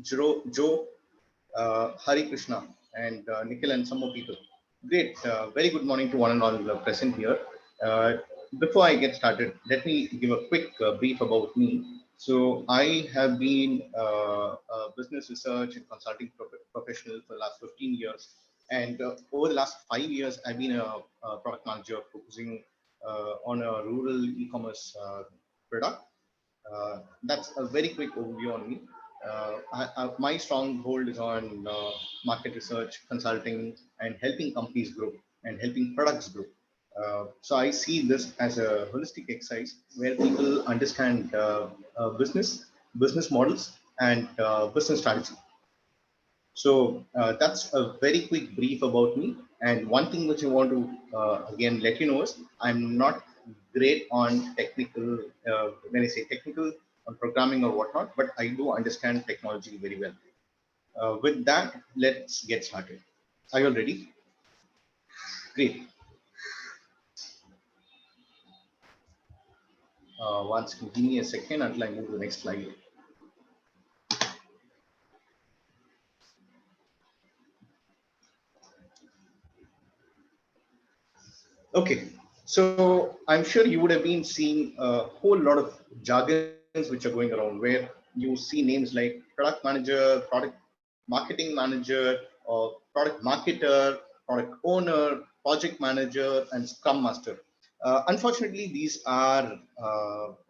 Joe, Hari Krishna, and Nikhil, and some more people. Great. Very good morning to one and all present here. Uh, Before I get started, let me give a quick brief about me. So, I have been a business research and consulting professional for the last 15 years. And over the last 5 years, I've been a product manager focusing on a rural e-commerce product. That's a very quick overview on me. My stronghold is on market research, consulting, and helping companies grow and helping products grow. So I see this as a holistic exercise where people understand business models, and business strategy. So that's a very quick brief about me. And one thing which I want to again let you know is I'm not great on technical, when I say technical, on programming or whatnot, but I do understand technology very well. With that, let's get started. Are you all ready? Great. Once, give me a second until I move to the next slide. Okay, so I'm sure you would have been seeing a whole lot of jargons which are going around where you see names like product manager, product marketing manager, or product marketer, product owner, project manager, and scrum master. Unfortunately, these are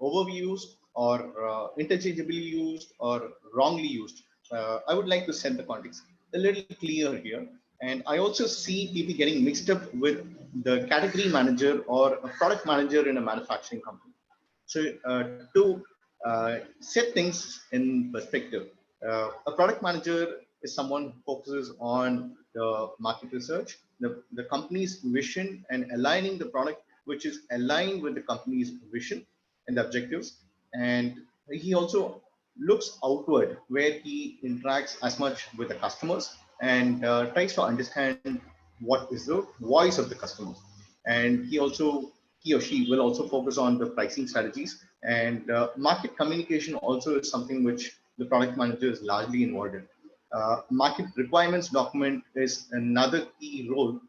overused or interchangeably used or wrongly used. I would like to set the context a little clear here. And I also see people getting mixed up with the category manager or a product manager in a manufacturing company. So to set things in perspective, a product manager is someone who focuses on the market research, the company's vision, and aligning the product which is aligned with the company's vision and the objectives. And he also looks outward where he interacts as much with the customers and tries to understand what is the voice of the customers. And he or she will also focus on the pricing strategies, and market communication also is something which the product manager is largely involved in. Market requirements document is another key role,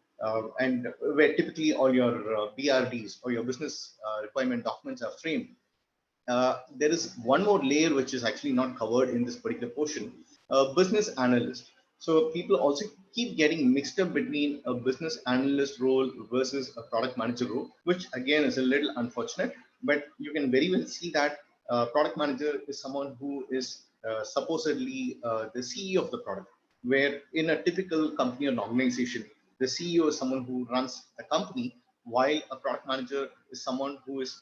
and where typically all your BRDs or your business requirement documents are framed. There is one more layer which is actually not covered in this particular portion, business analyst. So people also keep getting mixed up between a business analyst role versus a product manager role, which again is a little unfortunate. But you can very well see that product manager is someone who is supposedly the CEO of the product, where in a typical company or organization, the CEO is someone who runs the company, while a product manager is someone who is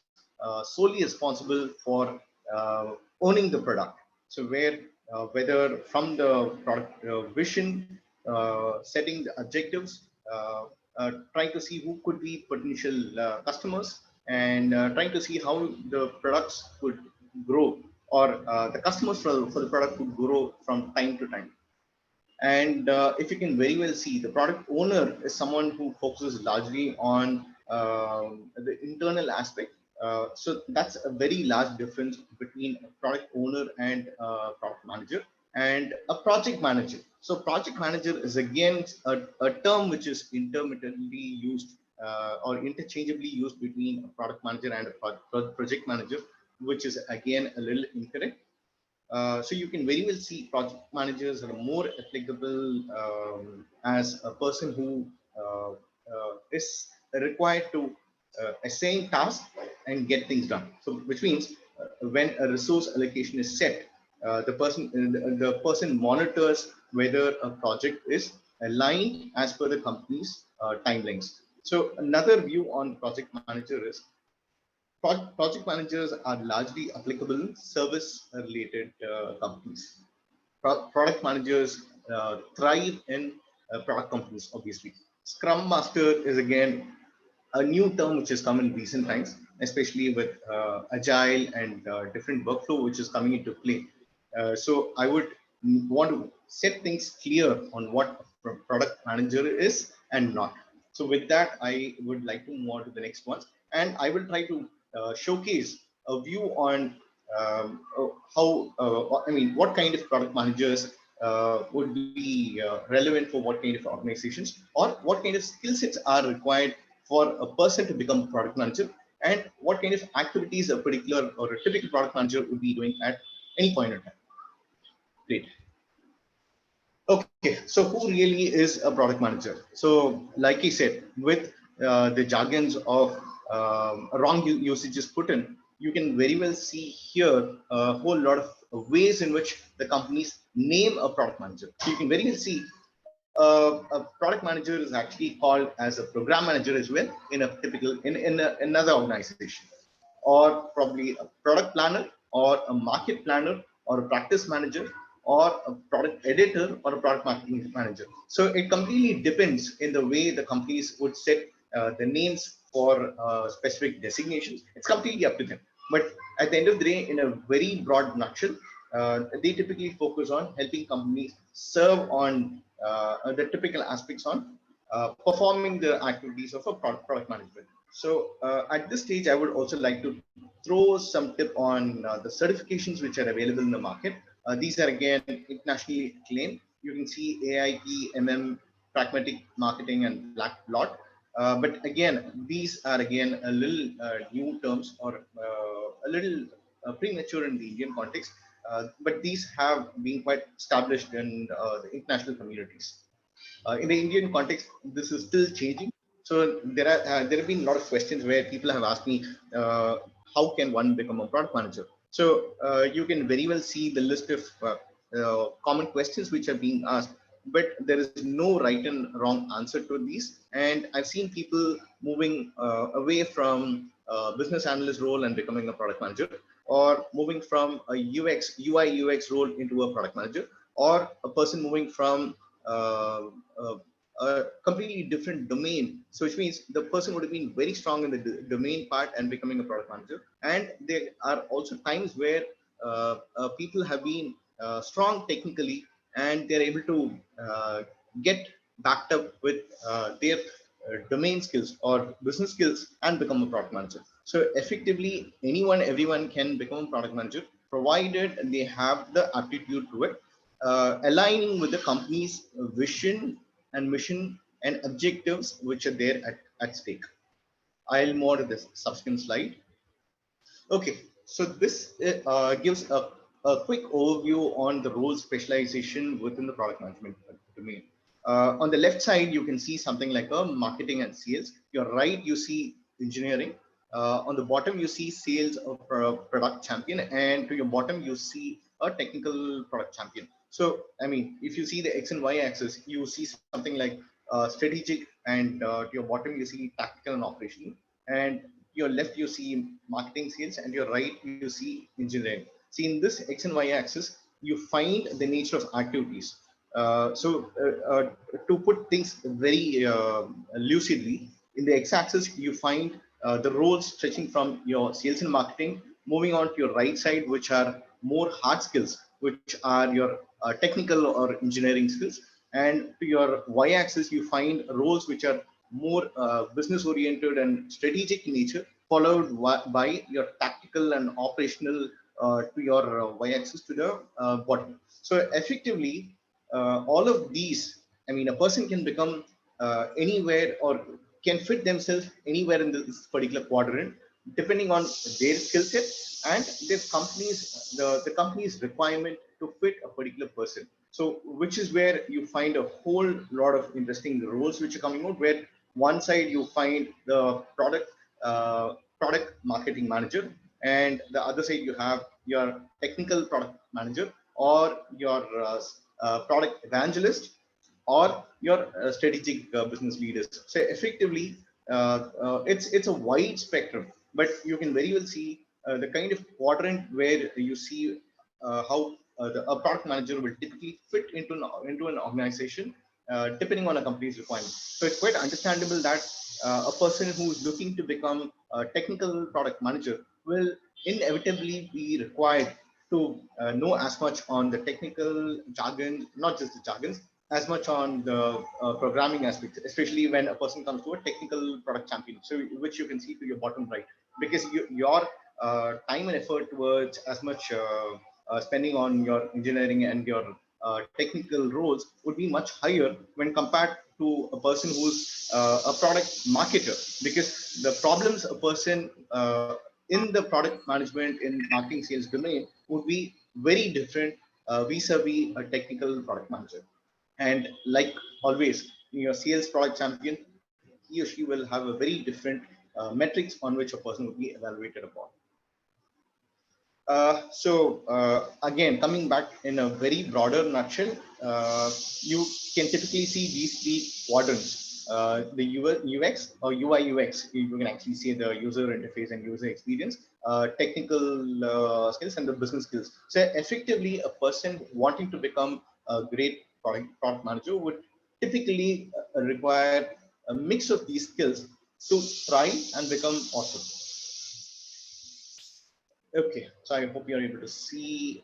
solely responsible for owning the product. So where whether from the product vision, setting the objectives, trying to see who could be potential customers, and trying to see how the products could grow, or the customers for the product could grow from time to time. And if you can very well see, the product owner is someone who focuses largely on the internal aspect. So that's a very large difference between a product owner and a product manager. And a project manager. So project manager is again a term which is intermittently used or interchangeably used between a product manager and a project manager, which is again a little incorrect. So you can very well see project managers are more applicable as a person who is required to assign tasks and get things done. So which means when a resource allocation is set, the person monitors whether a project is aligned as per the company's timelines. So another view on project manager is project managers are largely applicable in service related companies. Product managers thrive in product companies, obviously. Scrum master is again a new term which has come in recent times, especially with agile and different workflow which is coming into play. So I would want to set things clear on what a product manager is and not. So with that, I would like to move on to the next one, and I will try to showcase a view on what kind of product managers would be relevant for what kind of organizations, or what kind of skill sets are required for a person to become a product manager, and what kind of activities a particular or a typical product manager would be doing at any point in time. Great. Okay, so who really is a product manager? So, like I said, with the jargons of wrong usages put in, you can very well see here a whole lot of ways in which the companies name a product manager. So you can very well see a product manager is actually called as a program manager as well in a typical another organization, or probably a product planner, or a market planner, or a practice manager, or a product editor, or a product marketing manager. So it completely depends in the way the companies would set the names for specific designations. It's completely up to them. But at the end of the day, in a very broad nutshell, they typically focus on helping companies serve on the typical aspects on performing the activities of a product management. So at this stage, I would also like to throw some tip on the certifications which are available in the market. These are again internationally acclaimed. You can see AIP, Pragmatic Marketing, and Black Lot. But again, these are again a little new terms, or a little premature in the Indian context. But these have been quite established in the international communities. In the Indian context, this is still changing. So there have been a lot of questions where people have asked me, how can one become a product manager? So you can very well see the list of common questions which are being asked, but there is no right and wrong answer to these. And I've seen people moving away from business analyst role and becoming a product manager, or moving from a UI UX role into a product manager, or a person moving from uh, uh, a completely different domain. So which means the person would have been very strong in the domain part and becoming a product manager. And there are also times where people have been strong technically, and they're able to get backed up with their domain skills or business skills and become a product manager. So effectively, everyone can become a product manager, provided they have the aptitude to it, aligning with the company's vision and mission and objectives which are there at stake. I'll move to this subsequent slide. Okay, so this gives a quick overview on the role specialization within the product management domain. On the left side, you can see something like a marketing and sales. Your right, you see engineering. On the bottom, you see sales of product champion, and to your bottom, you see a technical product champion. So, I mean, if you see the X and Y axis, you see something like strategic, and to your bottom, you see tactical and operational. And your left you see marketing sales, and your right you see engineering. See, in this X and Y axis, you find the nature of activities. To put things very lucidly, in the X axis you find the roles stretching from your sales and marketing, moving on to your right side, which are more hard skills, which are your technical or engineering skills. And to your Y axis, you find roles which are more business oriented and strategic in nature, followed by your tactical and operational to your Y axis to the bottom. So effectively, all of these, I mean, a person can become anywhere, or can fit themselves anywhere in this particular quadrant, depending on their skill set and their the company's requirement to fit a particular person. So, which is where you find a whole lot of interesting roles which are coming out. Where one side you find the product marketing manager, and the other side you have your technical product manager, or your product evangelist, or your strategic business leaders. So effectively, it's a wide spectrum, but you can very well see the kind of quadrant where you see a product manager will typically fit into an organization, depending on a company's requirement. So it's quite understandable that a person who is looking to become a technical product manager will inevitably be required to know as much on the technical jargon, not just the jargons, as much on the programming aspects, especially when a person comes to a technical product champion. So, which you can see to your bottom right, because your time and effort towards as much spending on your engineering and your technical roles would be much higher when compared to a person who's a product marketer, because the problems a person in the product management in marketing sales domain would be very different vis-a-vis a technical product manager. And like always, your sales product champion, he or she will have a very different metrics on which a person would be evaluated upon. Again, coming back in a very broader nutshell, you can typically see these three quadrants: the UX or UI UX. You can actually see the user interface and user experience, technical skills, and the business skills. So effectively, a person wanting to become a great product manager would typically require a mix of these skills to thrive and become awesome. Okay, so I hope you're able to see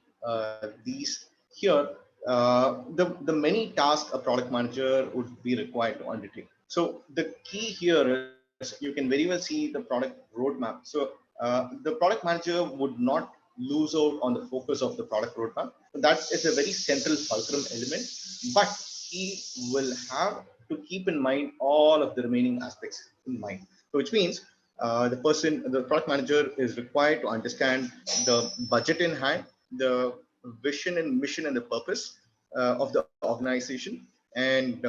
these here. The many tasks a product manager would be required to undertake. So the key here is you can very well see the product roadmap. So the product manager would not lose out on the focus of the product roadmap. That is a very central fulcrum element, but he will have to keep in mind all of the remaining aspects in mind. So which means the product manager is required to understand the budget in hand, the vision and mission and the purpose of the organization, and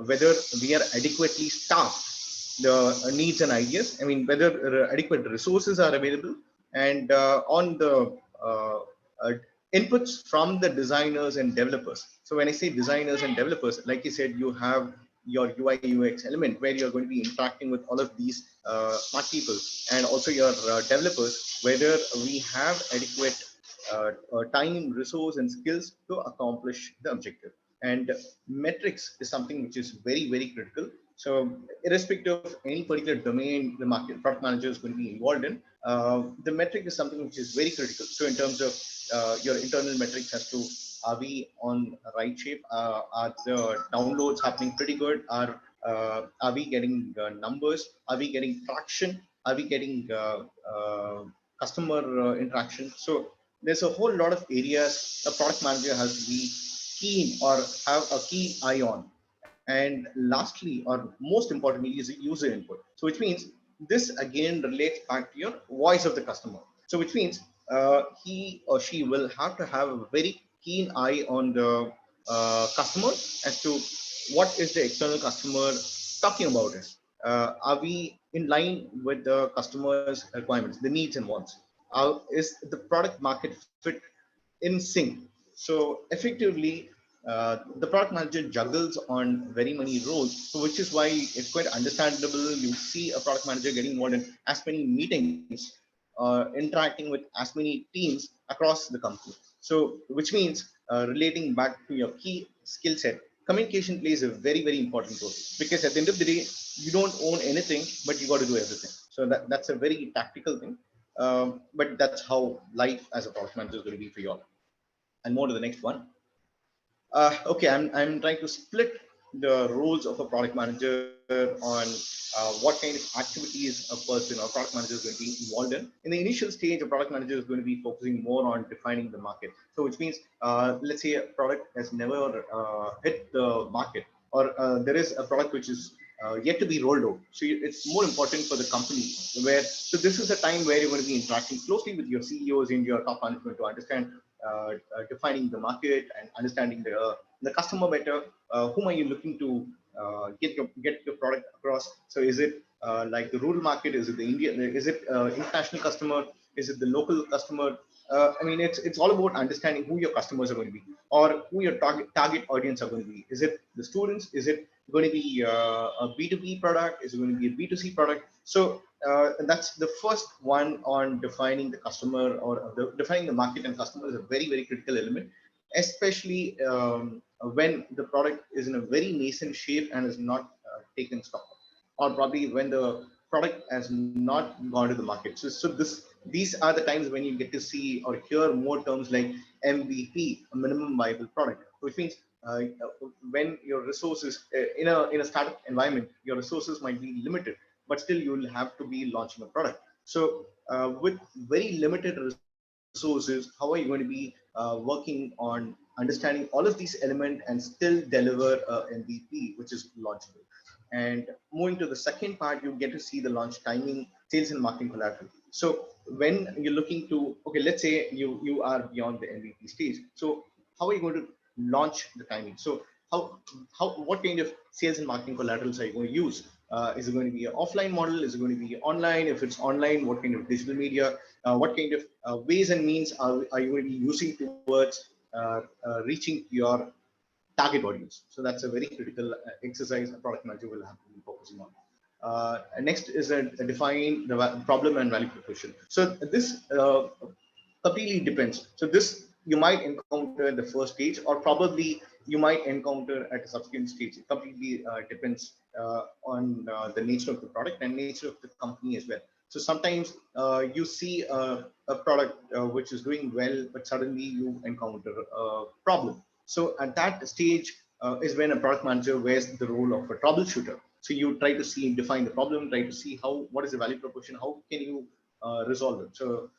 whether we are adequately staffed, the needs and ideas. I mean, whether adequate resources are available, and on the uh, inputs from the designers and developers. So when I say designers and developers, like you said, you have your UI UX element where you're going to be interacting with all of these smart people, and also your developers, whether we have adequate time, resource, and skills to accomplish the objective. And metrics is something which is very, very critical. So irrespective of any particular domain the market product manager is going to be involved in, the metric is something which is very critical. So in terms of your internal metrics as to are we on right shape? Are the downloads happening pretty good? Are we getting numbers? Are we getting traction? Are we getting customer interaction? So there's a whole lot of areas a product manager has to be keen or have a key eye on. And lastly, or most importantly, is the user input. So which means this again relates back to your voice of the customer. So which means he or she will have to have a very keen eye on the customer as to what is the external customer talking about it. Are we in line with the customer's requirements, the needs and wants? Is the product market fit in sync? So effectively, the product manager juggles on very many roles, so which is why it's quite understandable you see a product manager getting involved in as many meetings, interacting with as many teams across the company. So which means relating back to your key skill set, communication plays a very, very important role, because at the end of the day, you don't own anything, but you got to do everything. So that's a very tactical thing. But that's how life as a product manager is going to be for you all. And more to the next one. Okay, I'm trying to split the roles of a product manager on what kind of activities a person or product manager is going to be involved in. In the initial stage, a product manager is going to be focusing more on defining the market. So which means, let's say a product has never hit the market, or there is a product which is yet to be rolled out. So it's more important for the company so this is a time where you're going to be interacting closely with your CEOs and your top management to understand defining the market and understanding the customer better. Whom are you looking to get your product across? So is it like the rural market? Is it the Indian? Is it international customer? Is it the local customer? I mean, it's all about understanding who your customers are going to be, or who your target audience are going to be. Is it the students? Is it going to be a B2B product? Is it going to be a B2C product? So that's the first one on defining the customer, or defining the market and customer is a very, very critical element, especially when the product is in a very nascent shape and is not taken stock, or probably when the product has not gone to the market. These are the times when you get to see or hear more terms like MVP, a minimum viable product, which means when your resources in a startup environment, your resources might be limited, but still you will have to be launching a product. So with very limited resources, how are you going to be working on understanding all of these elements and still deliver a MVP, which is launchable? And moving to the second part, you get to see the launch timing, sales and marketing collateral. So when you're looking to, okay, let's say you are beyond the MVP stage. So how are you going to launch the timing? So how what kind of sales and marketing collaterals are you going to use? Is it going to be an offline model? Is it going to be online? If it's online, what kind of digital media? What kind of ways and means are you going to be using towards reaching your target audience? So that's a very critical exercise a product manager will have to be focusing on. Next is a define the problem and value proposition. So this completely depends. So this you might encounter at the first stage, or probably you might encounter at a subsequent stage. It completely depends on the nature of the product and nature of the company as well. So sometimes you see a product which is doing well, but suddenly you encounter a problem. So at that stage is when a product manager wears the role of a troubleshooter. So you try to see, define the problem, try to see what is the value proposition, how can you resolve it. So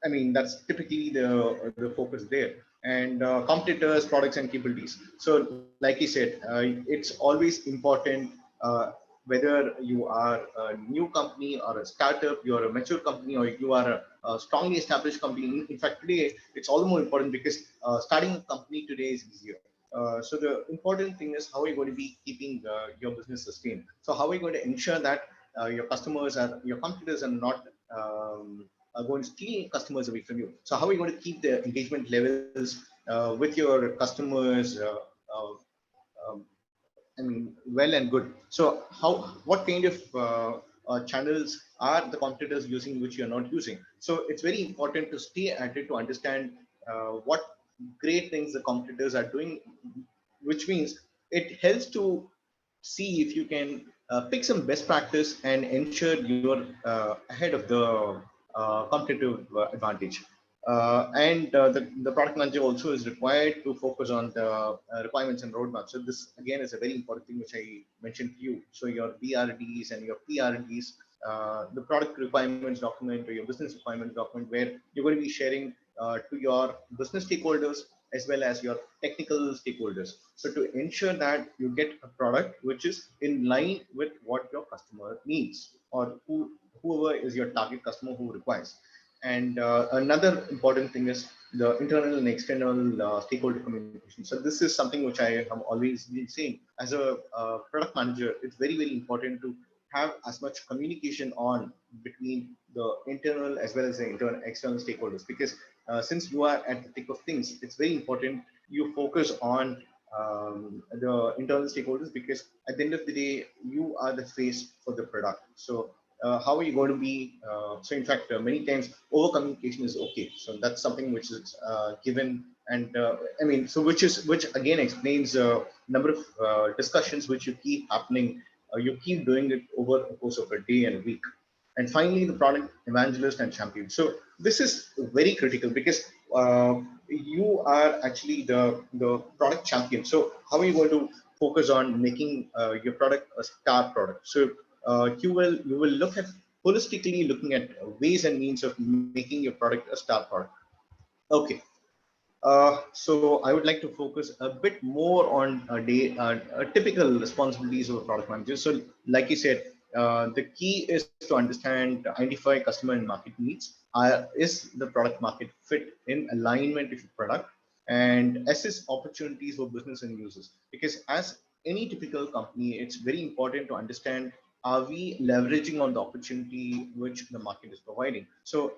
I mean, that's typically the focus there. And competitors, products, and capabilities. So, like you said, it's always important whether you are a new company or a startup, you are a mature company, or you are a strongly established company. In fact, today it's all the more important because starting a company today is easier. So the important thing is how are you going to be keeping your business sustained? So how are you going to ensure that your competitors are not are going to steal customers away from you? So how are you going to keep the engagement levels with your customers? Um, I mean, well and good. So what kind of channels are the competitors using which you're not using? So it's very important to stay at it to understand what great things the competitors are doing, which means it helps to see if you can pick some best practice and ensure you're ahead of the competitive advantage. The product manager also is required to focus on the requirements and roadmap. So this again is a very important thing which I mentioned to you. So your BRDs and your PRDs, the product requirements document or your business requirements document, where you're going to be sharing to your business stakeholders as well as your technical stakeholders. So to ensure that you get a product which is in line with what your customer needs, or whoever is your target customer who requires. And another important thing is the internal and external stakeholder communication. So this is something which I have always been saying. As a product manager, it's very important to have as much communication on between the internal as well as the external stakeholders, because since you are at the thick of things, it's very important you focus on the internal stakeholders, because at the end of the day, you are the face for the product. So how are you going to be? So in fact, many times over communication is okay. So that's something which is given, and I mean, so which again explains a number of discussions which you keep happening. You keep doing it over the course of a day and a week. And finally, the product evangelist and champion. So this is very critical because you are actually the product champion. So how are you going to focus on making your product a star product? So you will look at holistically looking at ways and means of making your product a star product. Okay. So I would like to focus a bit more on typical responsibilities of a product manager. So, like you said, the key is to understand, identify customer and market needs. Is the product market fit in alignment with your product, and assess opportunities for business and users? Because as any typical company, it's very important to understand, are we leveraging on the opportunity which the market is providing? So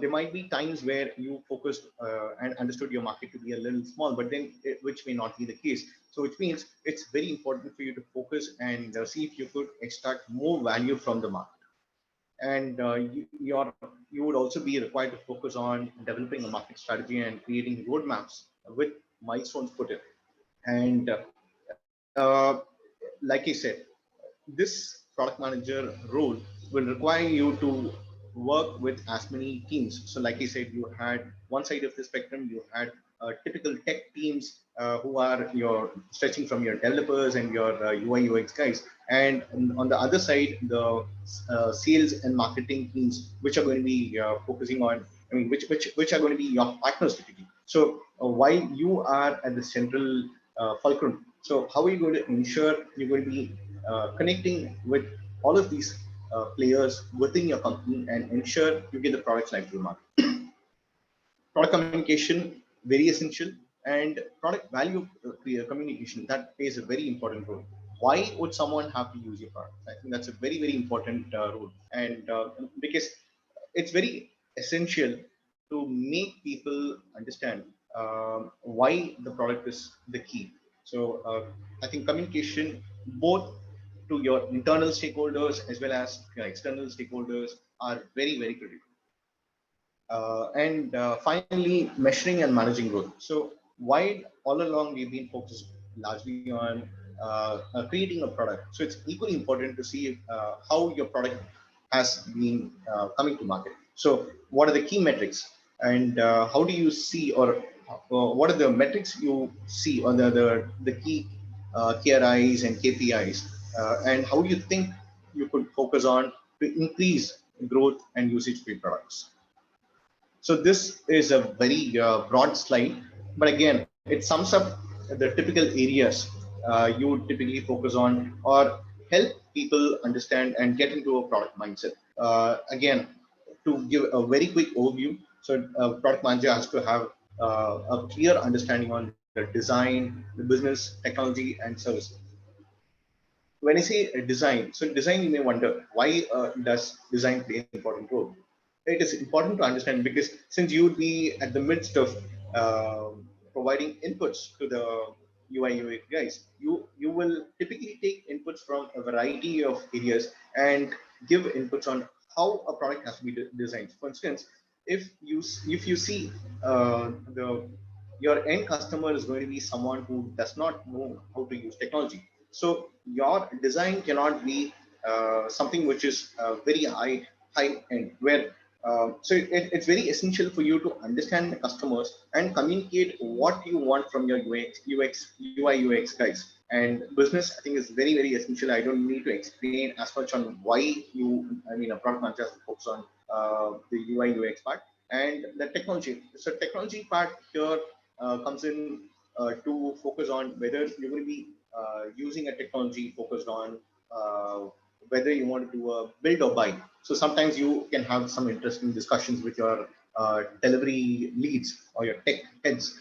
there might be times where you focused and understood your market to be a little small, but then which may not be the case. So which means it's very important for you to focus and see if you could extract more value from the market. And you would also be required to focus on developing a market strategy and creating roadmaps with milestones put in. And like I said, this product manager role will require you to work with as many teams. So, like I said, you had one side of the spectrum, you had typical tech teams, who are your stretching from your developers and your UI UX guys, and on the other side, the sales and marketing teams, which are going to be focusing on, I mean, which are going to be your partners typically. So while you are at the central fulcrum, so how are you going to ensure you're going to be connecting with all of these players within your company and ensure you get the products live to the market? Product communication, very essential, and product value communication, that plays a very important role. Why would someone have to use your product? I think that's a very, very important role, and because it's very essential to make people understand why the product is the key. So I think communication, both to your internal stakeholders as well as your external stakeholders, are very, very critical. And finally, measuring and managing growth. So while all along we've been focused largely on creating a product, so it's equally important to see how your product has been coming to market. So what are the key metrics, and how do you see, or what are the metrics you see, or the key KRIs and KPIs, and how do you think you could focus on to increase growth and usage of your products? So this is a very broad slide, but again, it sums up the typical areas you would typically focus on, or help people understand and get into a product mindset. Again, to give a very quick overview, so product manager has to have a clear understanding on the design, the business, technology, and service. When I say design, so design, you may wonder, why does design play an important role? It is important to understand because since you would be at the midst of providing inputs to the UI UX guys, you will typically take inputs from a variety of areas and give inputs on how a product has to be designed. For instance, if you see the your end customer is going to be someone who does not know how to use technology. So your design cannot be something which is very high end, where so it's very essential for you to understand the customers and communicate what you want from your UI UX guys. And business, I think, is very, very essential. I don't need to explain as much on why I mean, a product manager has to focus on the UI UX part and the technology. So technology part here comes in to focus on whether you're going to be using a technology focused on whether you want to do a build or buy. So sometimes you can have some interesting discussions with your delivery leads or your tech heads.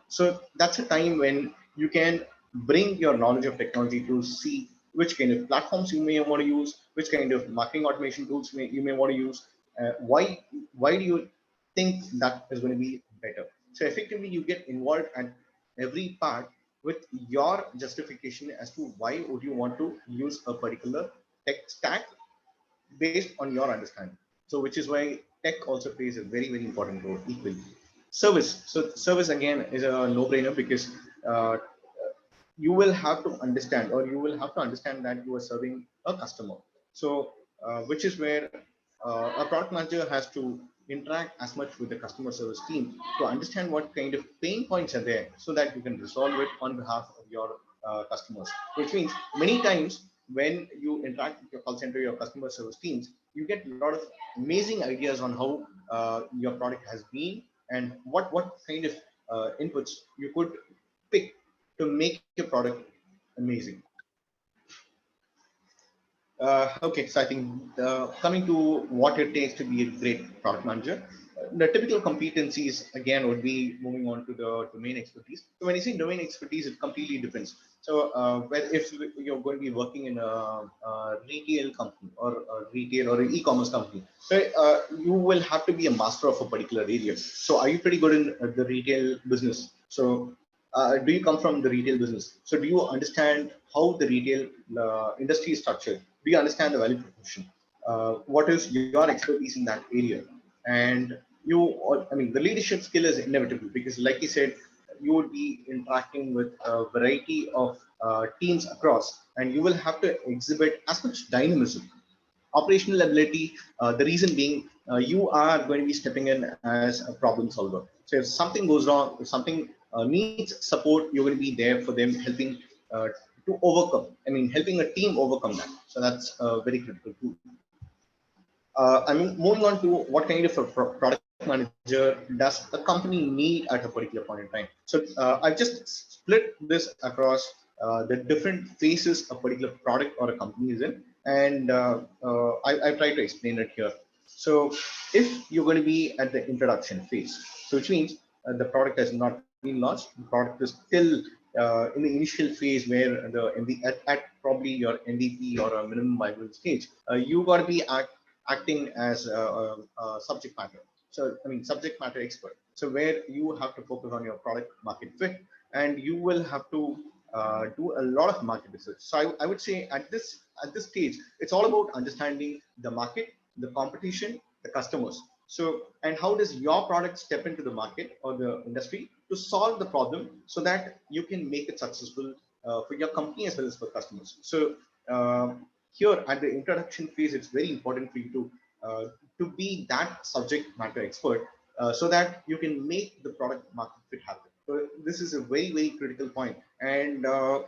So that's a time when you can bring your knowledge of technology to see which kind of platforms you may want to use, which kind of marketing automation tools you may want to use. Why do you think that is going to be better? So effectively, you get involved at every part with your justification as to why would you want to use a particular tech stack based on your understanding. So which is why tech also plays a very, very important role equally. Service. So service again is a no-brainer because you will have to understand, or you will have to understand that you are serving a customer. So which is where a product manager has to interact as much with the customer service team to understand what kind of pain points are there so that you can resolve it on behalf of your customers. Which means many times when you interact with your call center, your customer service teams, you get a lot of amazing ideas on how your product has been and what kind of inputs you could pick to make your product amazing. Okay, so I think coming to what it takes to be a great product manager, the typical competencies again would be moving on to the domain expertise. So when you say domain expertise, it completely depends. So if you're going to be working in a retail company or a retail or an e-commerce company, so you will have to be a master of a particular area. So are you pretty good in the retail business? So do you come from the retail business? So do you understand how the retail industry is structured? Do you understand the value proposition? What is your expertise in that area? And I mean, the leadership skill is inevitable because, like you said, you would be interacting with a variety of teams across, and you will have to exhibit as much dynamism. Operational ability, the reason being, you are going to be stepping in as a problem solver. So if something goes wrong, if something needs support, you're going to be there for them, helping to overcome, helping a team overcome that. So that's very critical too. Moving on to what kind of a product manager does a company need at a particular point in time. So I've just split this across the different phases a particular product or a company is in, and I've tried to explain it here. So if you're going to be at the introduction phase, so which means the product has not been launched, the product is still in the initial phase where at probably your MVP or a minimum viable stage, you got to be acting as a subject matter. So, subject matter expert. So, where you have to focus on your product market fit, and you will have to do a lot of market research. So, I would say at this stage, it's all about understanding the market, the competition, the customers. So, and how does your product step into the market or the industry to solve the problem so that you can make it successful for your company as well as for customers. So, here at the introduction phase, it's very important for you to be that subject matter expert so that you can make the product market fit happen. So this is a very, very critical point. And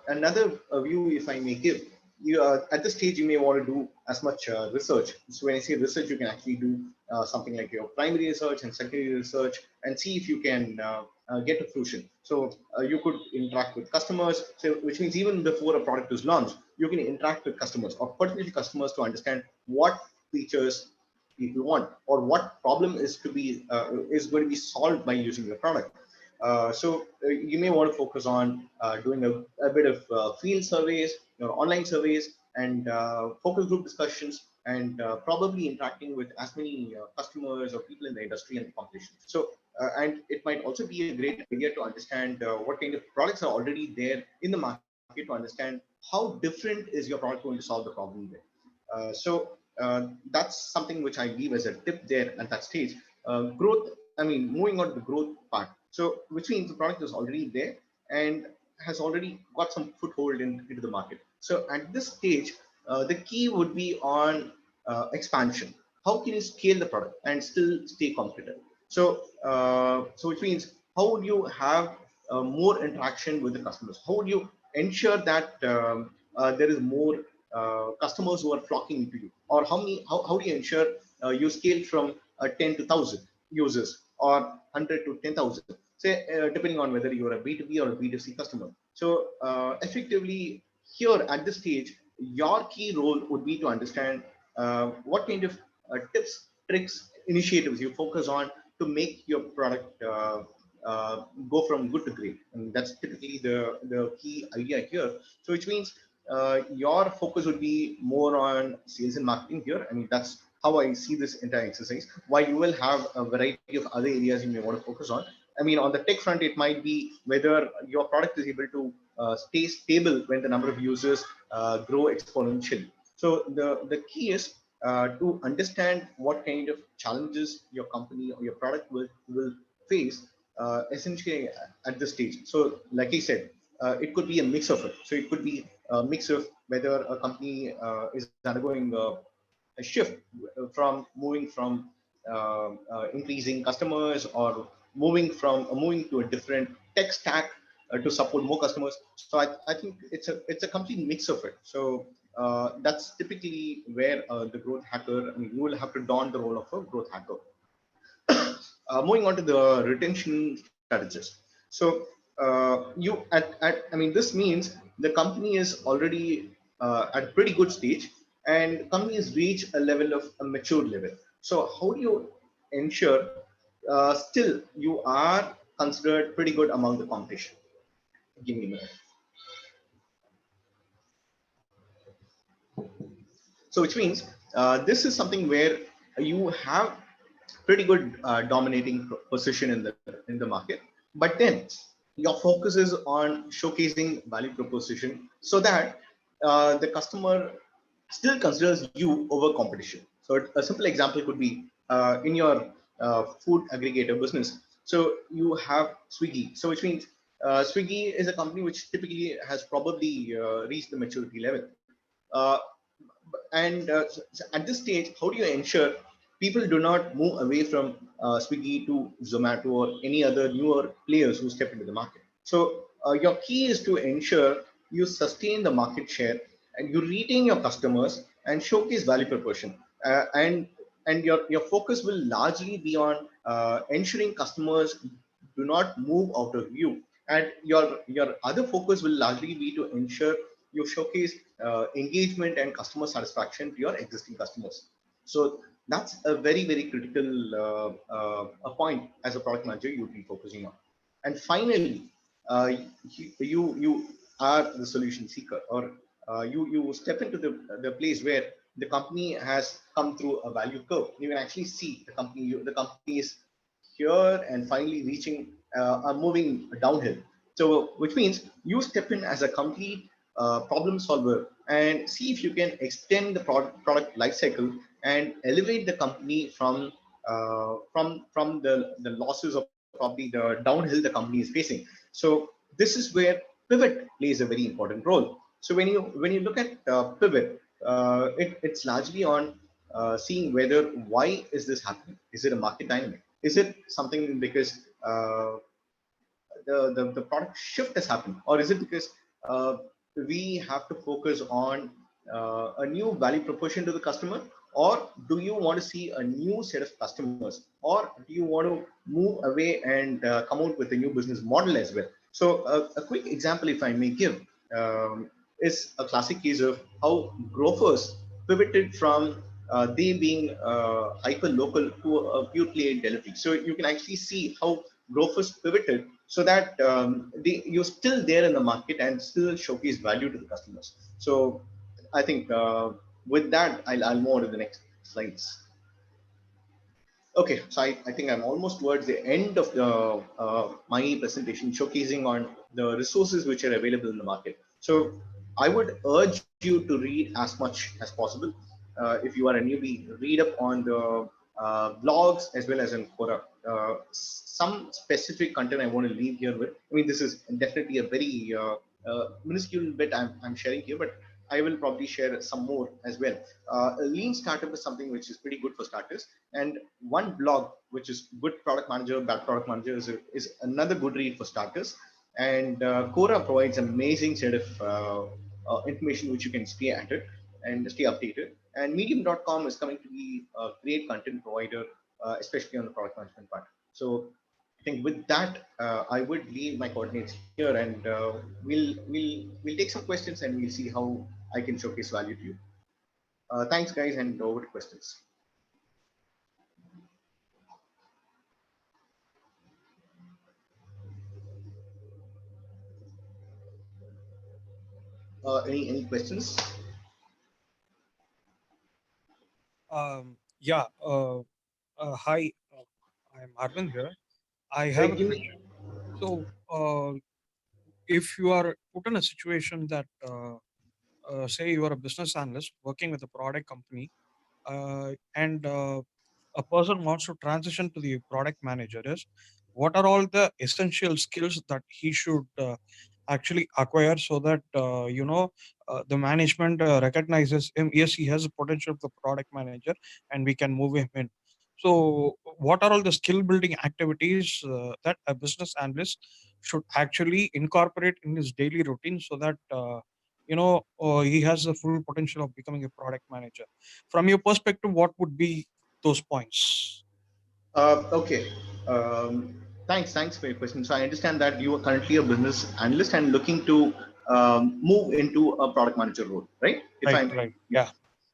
another view, if I may give, at this stage, you may want to do as much research. So when I say research, you can actually do something like your primary research and secondary research and see if you can get a fruition. So you could interact with customers, so, which means even before a product is launched, you can interact with customers or particularly customers to understand what features people want or what problem is going to be solved by using your product. So you may want to focus on doing a bit of field surveys, online surveys, and focus group discussions, and probably interacting with as many customers or people in the industry and the competition. So, and it might also be a great idea to understand what kind of products are already there in the market to understand how different is your product going to solve the problem there. That's something which I leave as a tip there at that stage. Growth, moving on to the growth part. So, which means the product is already there and has already got some foothold into the market. So, at this stage, the key would be on expansion. How can you scale the product and still stay competitive? So which means how would you have more interaction with the customers? How would you ensure that there is more customers who are flocking into you, or how do you ensure you scale from 10 to 1,000 users or 100 to 10,000, say, depending on whether you're a B2B or a B2C customer. So effectively here at this stage, your key role would be to understand what kind of tips, tricks, initiatives you focus on to make your product go from good to great. And that's typically the key idea here. So which means your focus would be more on sales and marketing here. That's how I see this entire exercise. While you will have a variety of other areas you may want to focus on. On the tech front, it might be whether your product is able to stay stable when the number of users grow exponentially. So the key is to understand what kind of challenges your company or your product will face essentially at this stage. So like I said, it could be a mix of it. So it could be a mix of whether a company is undergoing a shift from moving from increasing customers or moving to a different tech stack to support more customers. So I think it's a complete mix of it. So that's typically where the growth hacker, you will have to don the role of a growth hacker. Moving on to the retention strategist. So this means the company is already at a pretty good stage, and companies reach a level of a mature level. So how do you ensure still you are considered pretty good among the competition? Give me a minute. So which means this is something where you have pretty good dominating position in the market, but then your focus is on showcasing value proposition so that the customer still considers you over competition. So a simple example could be in your food aggregator business. So you have Swiggy. So which means Swiggy is a company which typically has probably reached the maturity level. Uh, and at this stage, how do you ensure People do not move away from Swiggy to Zomato or any other newer players who step into the market. So your key is to ensure you sustain the market share and you retain your customers and showcase value proposition. And your focus will largely be on ensuring customers do not move out of view. And your other focus will largely be to ensure you showcase engagement and customer satisfaction to your existing customers. So that's a very critical a point as a product manager you'll be focusing on. And finally, you are the solution seeker, or you step into the place where the company has come through a value curve. You can actually see the company is here and finally reaching moving downhill. So which means you step in as a complete problem solver and see if you can extend the product life cycle and elevate the company from the losses or probably the downhill the company is facing. So this is where pivot plays a very important role. So when you look at pivot, it's largely on seeing whether why is this happening. Is it a market dynamic? Is it something because the product shift has happened, or is it because uh, we have to focus on a new value proposition to the customer, or do you want to see a new set of customers, or do you want to move away and come out with a new business model as well? So a quick example, if I may give, is a classic case of how grofers pivoted from they being hyper local to a pure play delivery. So you can actually see how grofers pivoted so that you're still there in the market and still showcase value to the customers. So I think with that, I'll move on to the next slides. Okay, so I think I'm almost towards the end of the my presentation, showcasing on the resources which are available in the market. So I would urge you to read as much as possible. If you are a newbie, read up on the blogs as well as in Quora. Some specific content I want to leave here with. I mean, this is definitely a very minuscule bit I'm sharing here, but I will probably share some more as well. A lean startup is something which is pretty good for starters, and one blog which is good product manager, bad product manager is another good read for starters. And Quora provides amazing set of information which you can stay at it and stay updated. And Medium.com is coming to be a great content provider, especially on the product management part. So I think with that, I would leave my coordinates here, and we'll take some questions and we'll see how I can showcase value to you. Thanks, guys, and over to questions. Any questions? Yeah. Hi. I'm Arvind here. I have Hey, a give me. question. So, if you are put in a situation that, say, you are a business analyst working with a product company, and a person wants to transition to the product manager, is what are all the essential skills that he should actually acquire, so that the management recognizes him, yes, he has a potential of the product manager, and we can move him in. So what are all the skill building activities that a business analyst should actually incorporate in his daily routine, so that he has the full potential of becoming a product manager? From your perspective, what would be those points? Okay. Thanks for your question. So I understand that you are currently a business analyst and looking to move into a product manager role, right? If Right, I'm right. Yeah.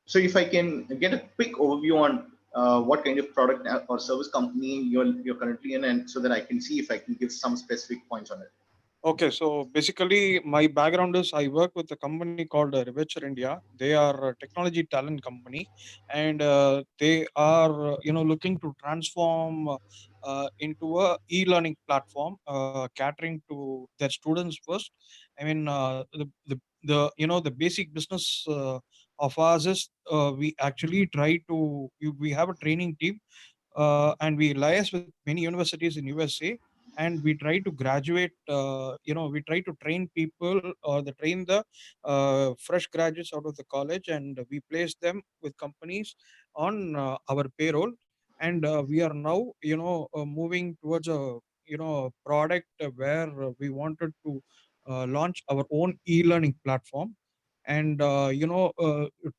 So if I can get a quick overview on what kind of product or service company you're currently in, and so that I can see if I can give some specific points on it. Okay, so basically, my background is I work with a company called Riveture India. They are a technology talent company, and they are looking to transform into a e-learning platform, catering to their students first. I mean, the basic business of ours is we actually try to we have a training team, and we liaise with many universities in USA, and we try to graduate, we try to train people, or train the fresh graduates out of the college, and we place them with companies on our payroll. and we are now moving towards a product where we wanted to launch our own e-learning platform, and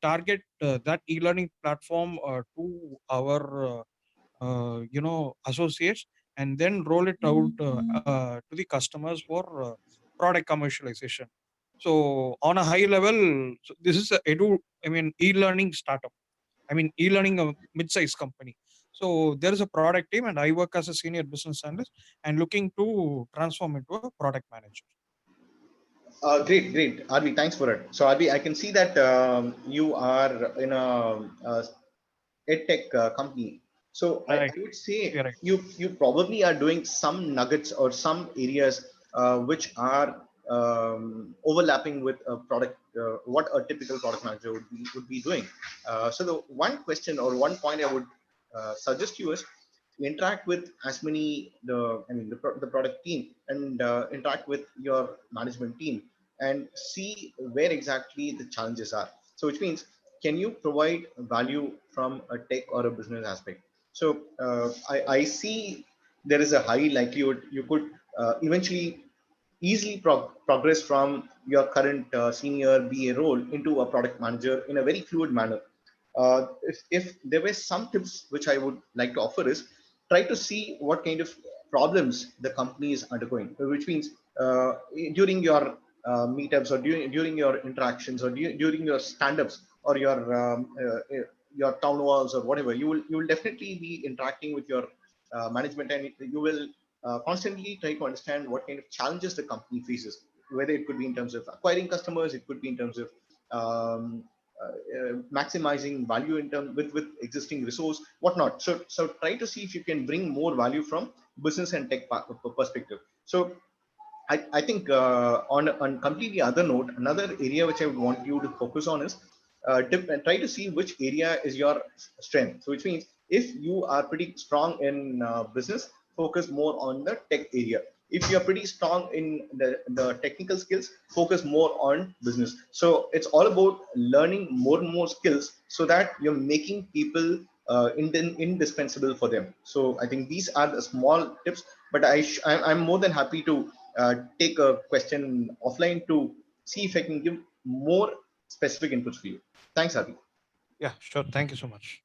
target that e-learning platform to our associates, and then roll it out to the customers for product commercialization. So on a high level, so this is a e-learning startup. I mean, e-learning a mid-sized company. So there is a product team, and I work as a senior business analyst and looking to transform into a product manager. Great. Arvi, thanks for it. So Arvi, I can see that you are in a edtech company. So I Right. would say You're right. you probably are doing some nuggets or some areas which are overlapping with a product, what a typical product manager would be doing. So the one question or one point I would suggest you is interact with as many the product team and interact with your management team and see where exactly the challenges are. So which means, can you provide value from a tech or a business aspect? So I see there is a high likelihood you could eventually easily progress from your current senior BA role into a product manager in a very fluid manner. If there were some tips which I would like to offer is, try to see what kind of problems the company is undergoing, which means during your meetups or during your interactions or during your stand-ups or your town halls or whatever, you will definitely be interacting with your management, and you will constantly try to understand what kind of challenges the company faces, whether it could be in terms of acquiring customers, it could be in terms of maximizing value in terms with existing resource, whatnot. So try to see if you can bring more value from business and tech perspective. So I think on completely other note, another area which I would want you to focus on is try to see which area is your strength. So which means, if you are pretty strong in business, focus more on the tech area. If you're pretty strong in the technical skills, focus more on business. So it's all about learning more and more skills so that you're making people indispensable for them. So I think these are the small tips, but I'm more than happy to take a question offline to see if I can give more specific inputs for you. Thanks, Adi. Yeah, sure. Thank you so much.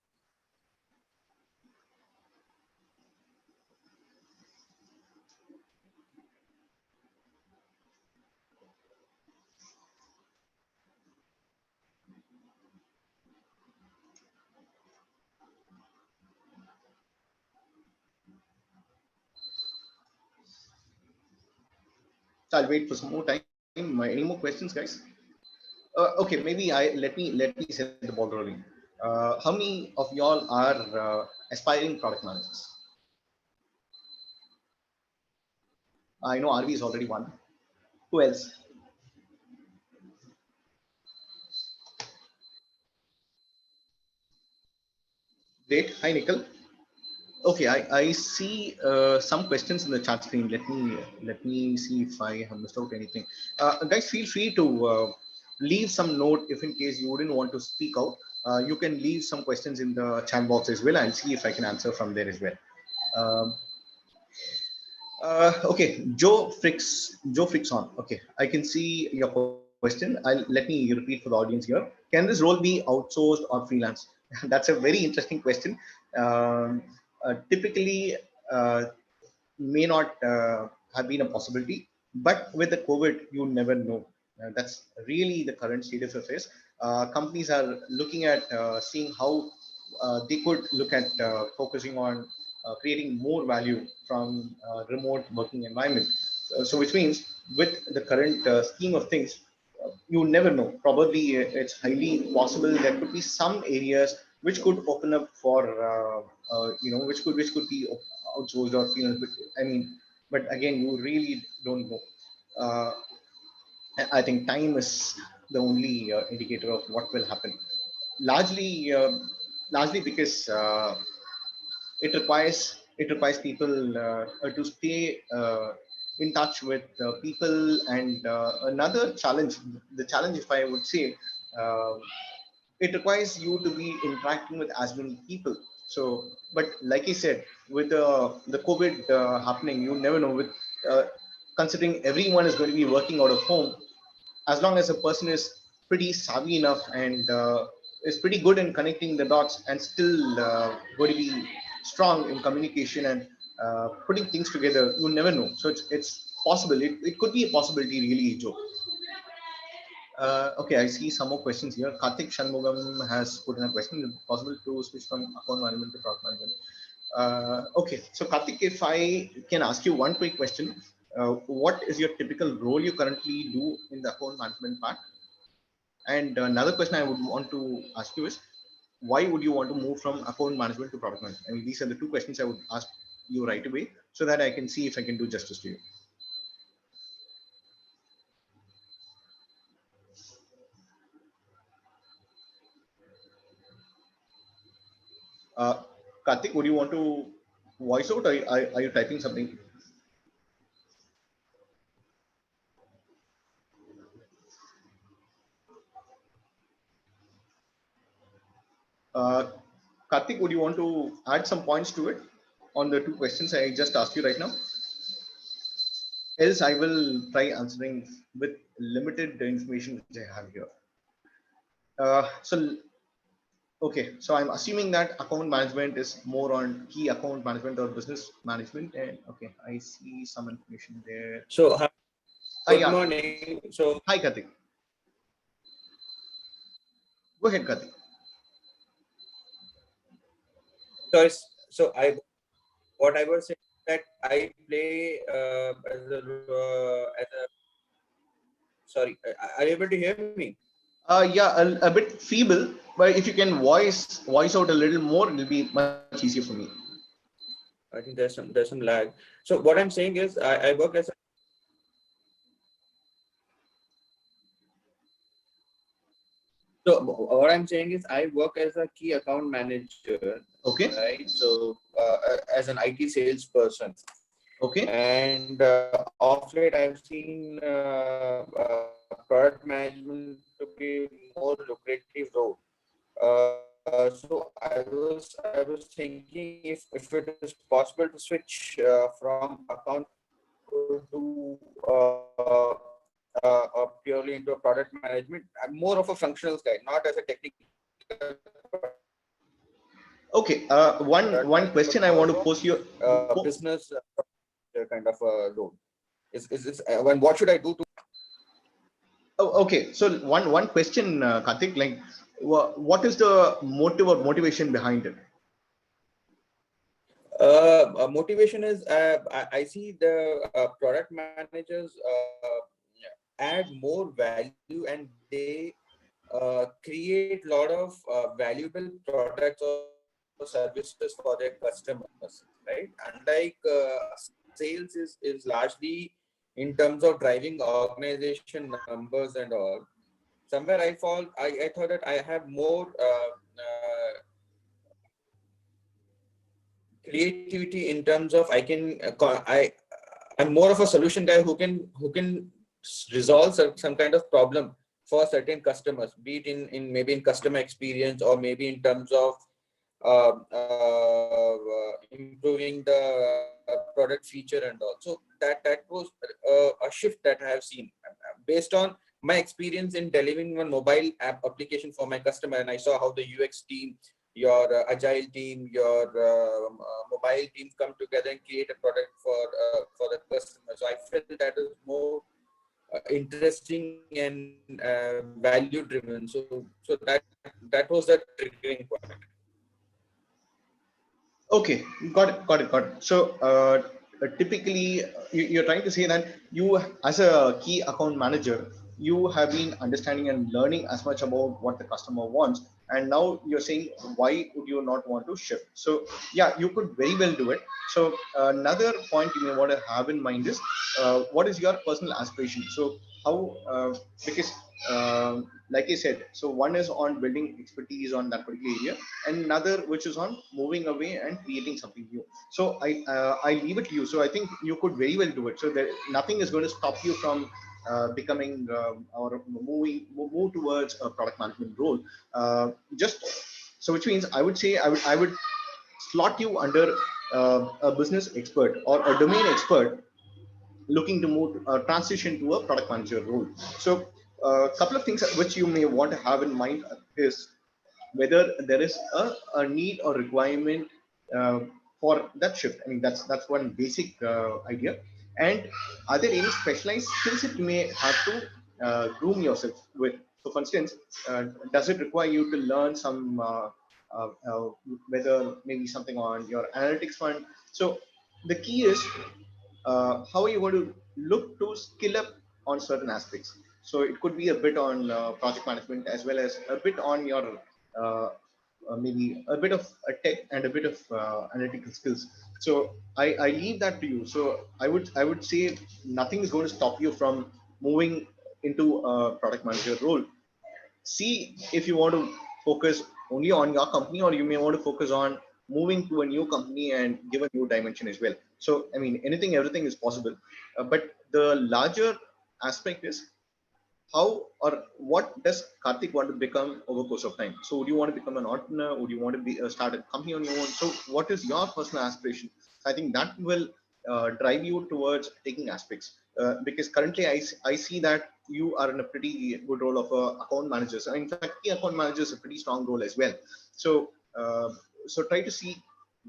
So I'll wait for some more time. Any more questions, guys? Okay, maybe let me set the ball rolling. How many of y'all are aspiring product managers? I know RV is already one. Who else? Great. Hi, Nicole. Okay, I see some questions in the chat screen. Let me see if I have missed out anything. Guys, feel free to leave some note if in case you wouldn't want to speak out. You can leave some questions in the chat box as well. I'll see if I can answer from there as well. Um, okay, Joe Fricks on. Okay, I can see your question. Let me repeat for the audience here. Can this role be outsourced or freelance? That's a very interesting question. Um, Typically, uh, may not have been a possibility, but with the COVID, you never know. That's really the current state of affairs. Companies are looking at seeing how they could look at focusing on creating more value from remote working environment. So which means, with the current scheme of things, you never know. Probably it's highly possible there could be some areas which could open up for which could be outsourced or I mean, but again, you really don't know. Uh, I think time is the only indicator of what will happen. Largely, largely because it requires people to stay in touch with people, and another challenge, the challenge, if I would say, uh, it requires you to be interacting with as many people. So, but like I said, with the COVID happening, you never know. With uh, considering everyone is going to be working out of home, as long as a person is pretty savvy enough and is pretty good in connecting the dots and still going to be strong in communication and putting things together, you never know. So it's possible. It could be a possibility, really, Joe. Okay, I see some more questions here. Karthik Shanmugam has put in a question. Is it possible to switch from account management to product management? Okay, so Karthik, if I can ask you one quick question, what is your typical role you currently do in the account management part? And another question I would want to ask you is, why would you want to move from account management to product management? I mean, these are the two questions I would ask you right away so that I can see if I can do justice to you. Uh, Karthik, would you want to voice out, or are you typing something? Uh, Karthik, would you want to add some points to it on the two questions I just asked you right now? Else, I will try answering with limited information which I have here. So, okay, so I'm assuming that account management is more on key account management or business management. And okay, I see some information there. So, good Yeah. morning. So, Hi, Karthik. Go ahead, Karthik. so what I was saying that I play as a. Sorry, are you able to hear me? Yeah, a bit feeble, but if you can voice out a little more, it'll be much easier for me. I think there's some lag. So, what I'm saying is, I work as a. So, what I'm saying is, I work as a key account manager, Okay. right? So, as an IT salesperson. Okay. And of late, I've seen product management to be more lucrative role. So I was thinking if it is possible to switch from account to purely into a product management. I'm more of a functional guy, not as a technical Okay. One person, question but I more want of to pose you. a business kind of a role. Is when what should I do to? Oh, okay. So one question, Karthik, like, what is the motive or motivation behind it? Motivation is I see the product managers add more value and they create a lot of valuable products or services for their customers, right? Unlike sales is largely in terms of driving organization numbers and all. Somewhere I thought that I have more creativity in terms of I'm more of a solution guy who can resolve some kind of problem for certain customers, be it in maybe in customer experience or maybe in terms of improving the product feature and all. So that was a shift that I have seen based on my experience in delivering one mobile app application for my customer, and I saw how the UX team, your agile team, your mobile team come together and create a product for the customer. So I felt that is more interesting and value driven. So that was the triggering point. Okay, got it. So, typically, you're trying to say that you, as a key account manager, you have been understanding and learning as much about what the customer wants, and now you're saying, why would you not want to shift? So, yeah, you could very well do it. So, another point you may want to have in mind is, what is your personal aspiration? So, how, because like I said, so one is on building expertise on that particular area, and another which is on moving away and creating something new. So I leave it to you. So I think you could very well do it. So there, nothing is going to stop you from becoming or move towards a product management role. Just so, which means I would say I would slot you under a business expert or a domain expert looking to move transition to a product manager role. So a couple of things which you may want to have in mind is whether there is a need or requirement uh, for that shift. I mean, that's one basic idea. And are there any specialized skills that you may have to groom yourself with? So, for instance, does it require you to learn some uh, uh, whether maybe something on your analytics fund? So, the key is how are you going to look to skill up on certain aspects. So it could be a bit on project management as well as a bit on your uh, maybe a bit of a tech and a bit of analytical skills. So I leave that to you. So I would say nothing is going to stop you from moving into a product manager role. See if you want to focus only on your company, or you may want to focus on moving to a new company and give a new dimension as well. So I mean, anything, everything is possible. But the larger aspect is how or what does Karthik want to become over course of time. So would you want to become an entrepreneur? Would you want to be start a company on your own? So what is your personal aspiration? I think that will drive you towards taking aspects. Because currently I see that you are in a pretty good role of a account manager. So in fact, key account manager is a pretty strong role as well. So uh, so try to see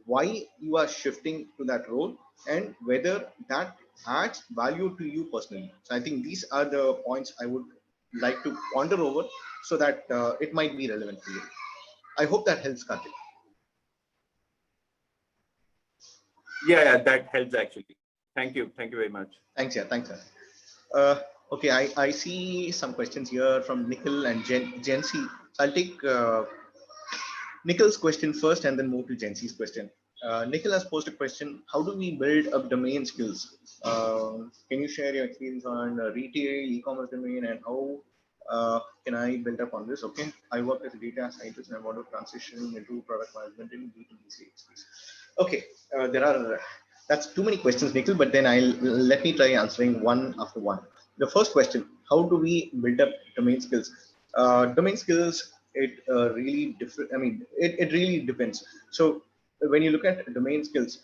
why you are shifting to that role and whether that adds value to you personally. So I think these are the points I would like to ponder over so that it might be relevant for you. I hope that helps, Karthik. Yeah, that helps actually. Thank you very much. Thanks, yeah, thanks. Okay, I see some questions here from Nikhil and Gen C. So I'll take Nikhil's question first and then move to Gen C's question. Nikhil has posed a question: how do we build up domain skills? Can you share your experience on retail, e-commerce domain, and how can I build up on this? Okay, I work as a data scientist and I want to transition into product management in B2B space. Okay, there are that's too many questions, Nikhil. But then I'll let me try answering one after one. The first question: how do we build up domain skills? Domain skills, it really different. I mean, it really depends. So when you look at domain skills,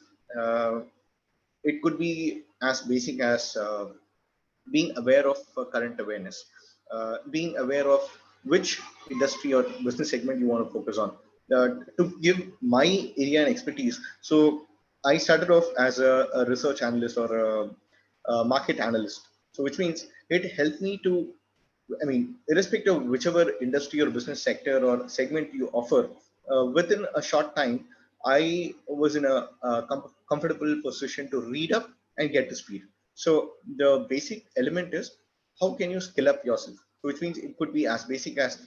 it could be as basic as being aware of current awareness, being aware of which industry or business segment you want to focus on. To give my area and expertise, so I started off as a research analyst or a market analyst. So which means it helped me to, I mean, irrespective of whichever industry or business sector or segment you offer, within a short time, I was in a comfortable position to read up and get to speed. So the basic element is how can you skill up yourself? Which means it could be as basic as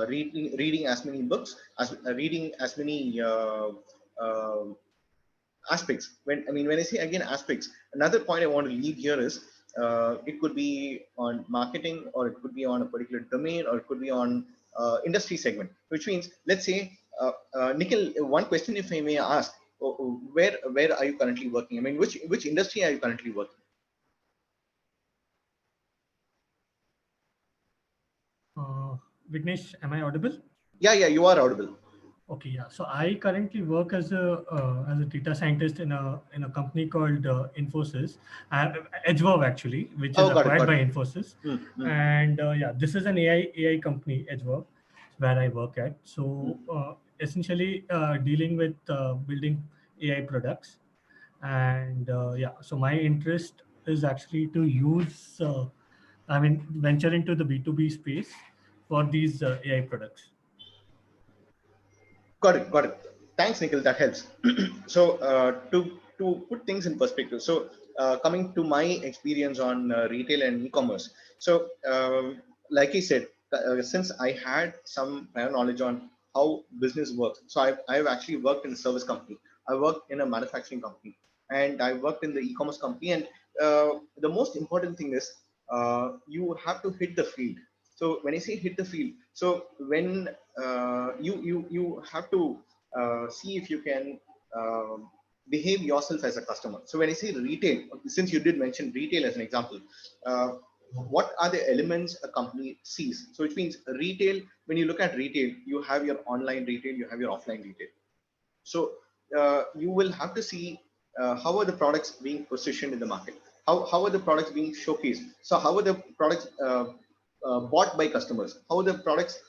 reading as many books, as reading as many uh, aspects. When I say again aspects, another point I want to leave here is it could be on marketing, or it could be on a particular domain, or it could be on industry segment. Which means, let's say, Nikhil, one question if I may ask: where are you currently working? I mean, which industry are you currently working? Uh, Vignesh, am I audible? Yeah, you are audible. Okay, yeah. So I currently work as a data scientist in a company called Infosys, Edgeverve actually, which is Oh, got it, acquired got by it. Infosys, Hmm, hmm, and yeah, this is an AI company, Edgeverve, where I work at. hmm. So essentially, dealing with building AI products, and yeah, so my interest is actually to use, I mean, venture into the B2B space for these AI products. Got it, got it. Thanks, Nikhil. That helps. So to put things in perspective, so coming to my experience on retail and e-commerce. So like I said, since I had some prior knowledge on how business works, so I've actually worked in a service company. I worked in a manufacturing company, and I worked in the e-commerce company. And the most important thing is you have to hit the field. So when I say hit the field, so when you have to see if you can behave yourself as a customer. So when I say retail, since you did mention retail as an example, uh, what are the elements a company sees? So which means retail. When you look at retail, you have your online retail, you have your offline retail. So you will have to see how are the products being positioned in the market, how are the products being showcased, so how are the products bought by customers, how are the products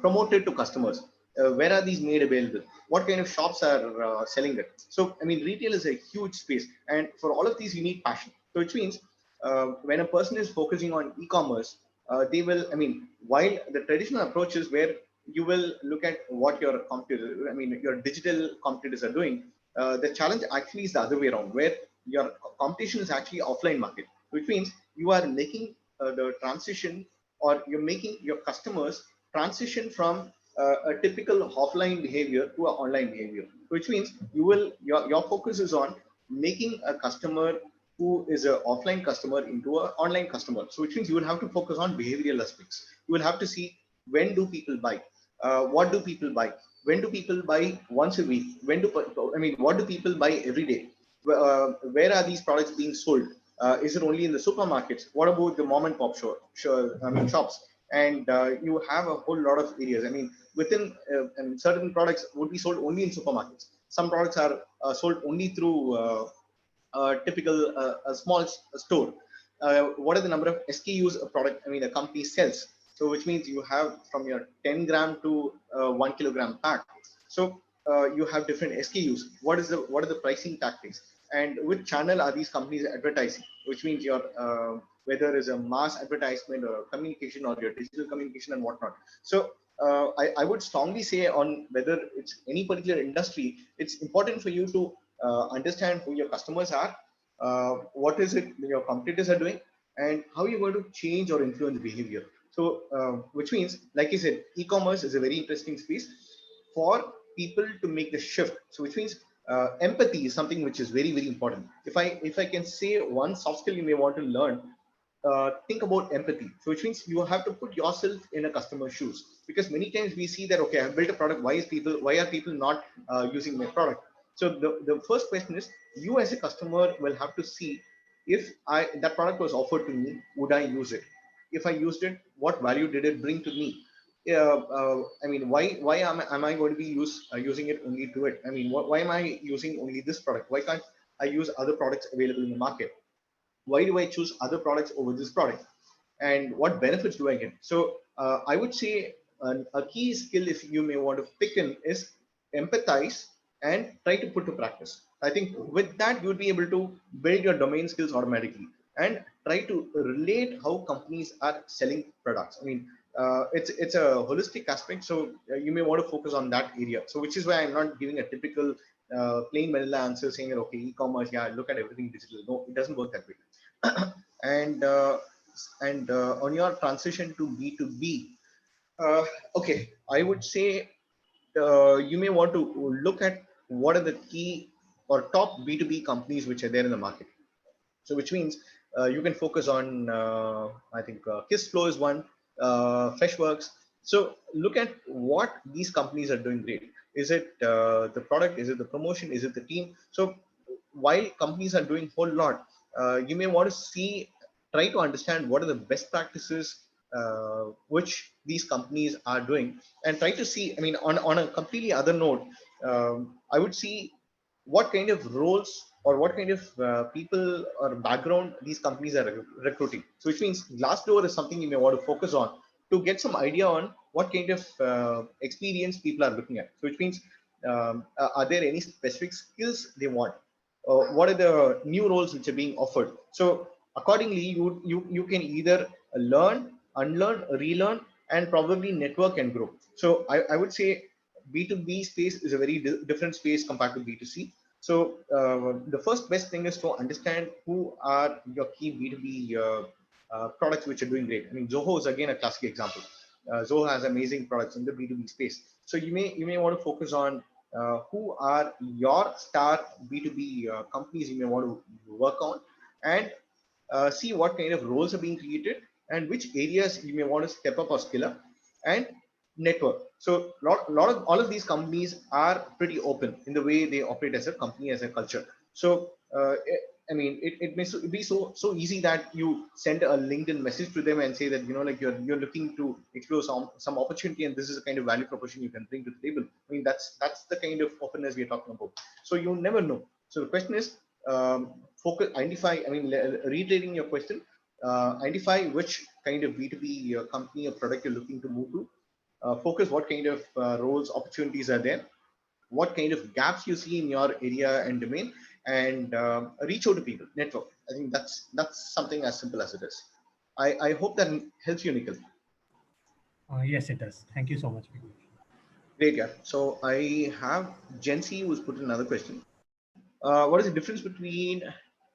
promoted to customers, where are these made available, what kind of shops are selling it. So I mean, retail is a huge space, and for all of these you need passion. So which means when a person is focusing on e-commerce, they will, I mean, while the traditional approach is where you will look at what your competitor, I mean, your digital competitors are doing, the challenge actually is the other way around, where your competition is actually offline market, which means you are making the transition, or you're making your customers transition from a typical offline behavior to an online behavior, which means your focus is on making a customer who is an offline customer into an online customer. So which means you will have to focus on behavioral aspects. You will have to see, when do people buy, what do people buy, when do people buy once a week, I mean, what do people buy every day, where are these products being sold, is it only in the supermarkets, what about the mom and pop shops, and you have a whole lot of areas. I mean, within and certain products would be sold only in supermarkets, some products are sold only through typical a small store. What are the number of SKUs a product, I mean, a company sells? So which means you have from your 10 gram to 1 kilogram pack. So you have different SKUs. What are the pricing tactics, and which channel are these companies advertising? Which means your whether it's a mass advertisement or communication or your digital communication and whatnot. So I would strongly say, on whether it's any particular industry, it's important for you to understand who your customers are, what is it your competitors are doing, and how you're going to change or influence behavior. So, which means, like I said, e-commerce is a very interesting space for people to make the shift. So, which means empathy is something which is very, very important. If I can say one soft skill you may want to learn, think about empathy. So which means you have to put yourself in a customer's shoes, because many times we see that, okay, I've built a product. Why are people not using my product? So the first question is, you as a customer will have to see, if that product was offered to me, would I use it? If I used it, what value did it bring to me? I mean, why am I going to be using it only to it? I mean, why am I using only this product? Why can't I use other products available in the market? Why do I choose other products over this product? And what benefits do I get? So I would say a key skill, if you may want to pick in, is empathize and try to put to practice. I think with that, you would be able to build your domain skills automatically and try to relate how companies are selling products. I mean, it's a holistic aspect, so you may want to focus on that area. So which is why I'm not giving a typical plain vanilla answer saying that, okay, e-commerce, yeah, look at everything digital. No, it doesn't work that way. and on your transition to B2B, okay, I would say you may want to look at what are the key or top B2B companies which are there in the market. So which means you can focus on, I think Kissflow is one, Freshworks. So look at what these companies are doing great. Is it the product? Is it the promotion? Is it the team? So while companies are doing whole lot, you may want to try to understand what are the best practices which these companies are doing, and try to see, I mean, on a completely other note, I would see what kind of roles or what kind of people or background these companies are recruiting. So which means Glassdoor is something you may want to focus on to get some idea on what kind of experience people are looking at. So which means are there any specific skills they want? What are the new roles which are being offered? So accordingly, you can either learn, unlearn, relearn, and probably network and grow. So I would say B2B space is a very different space compared to B2C. So the first best thing is to understand who are your key B2B products which are doing great. I mean, Zoho is again a classic example. Zoho has amazing products in the B2B space. So you may want to focus on who are your star B2B companies you may want to work on, and see what kind of roles are being created and which areas you may want to step up or skill up, and network. So lot of all of these companies are pretty open in the way they operate as a company, as a culture. So I mean, it may be so easy that you send a LinkedIn message to them and say that, like you're looking to explore some opportunity, and this is the kind of value proposition you can bring to the table. I mean, that's the kind of openness we're talking about. So you never know. So the question is, focus, identify. I mean, reiterating your question, identify which kind of B2B company or product you're looking to move to. Focus what kind of roles, opportunities are there, what kind of gaps you see in your area and domain, and reach out to people, network. I think that's something as simple as it is. I hope that helps you, Nikhil. Yes, it does. Thank you so much, Vignesh. Great, yeah. So I have Jency who's put in another question. What is the difference between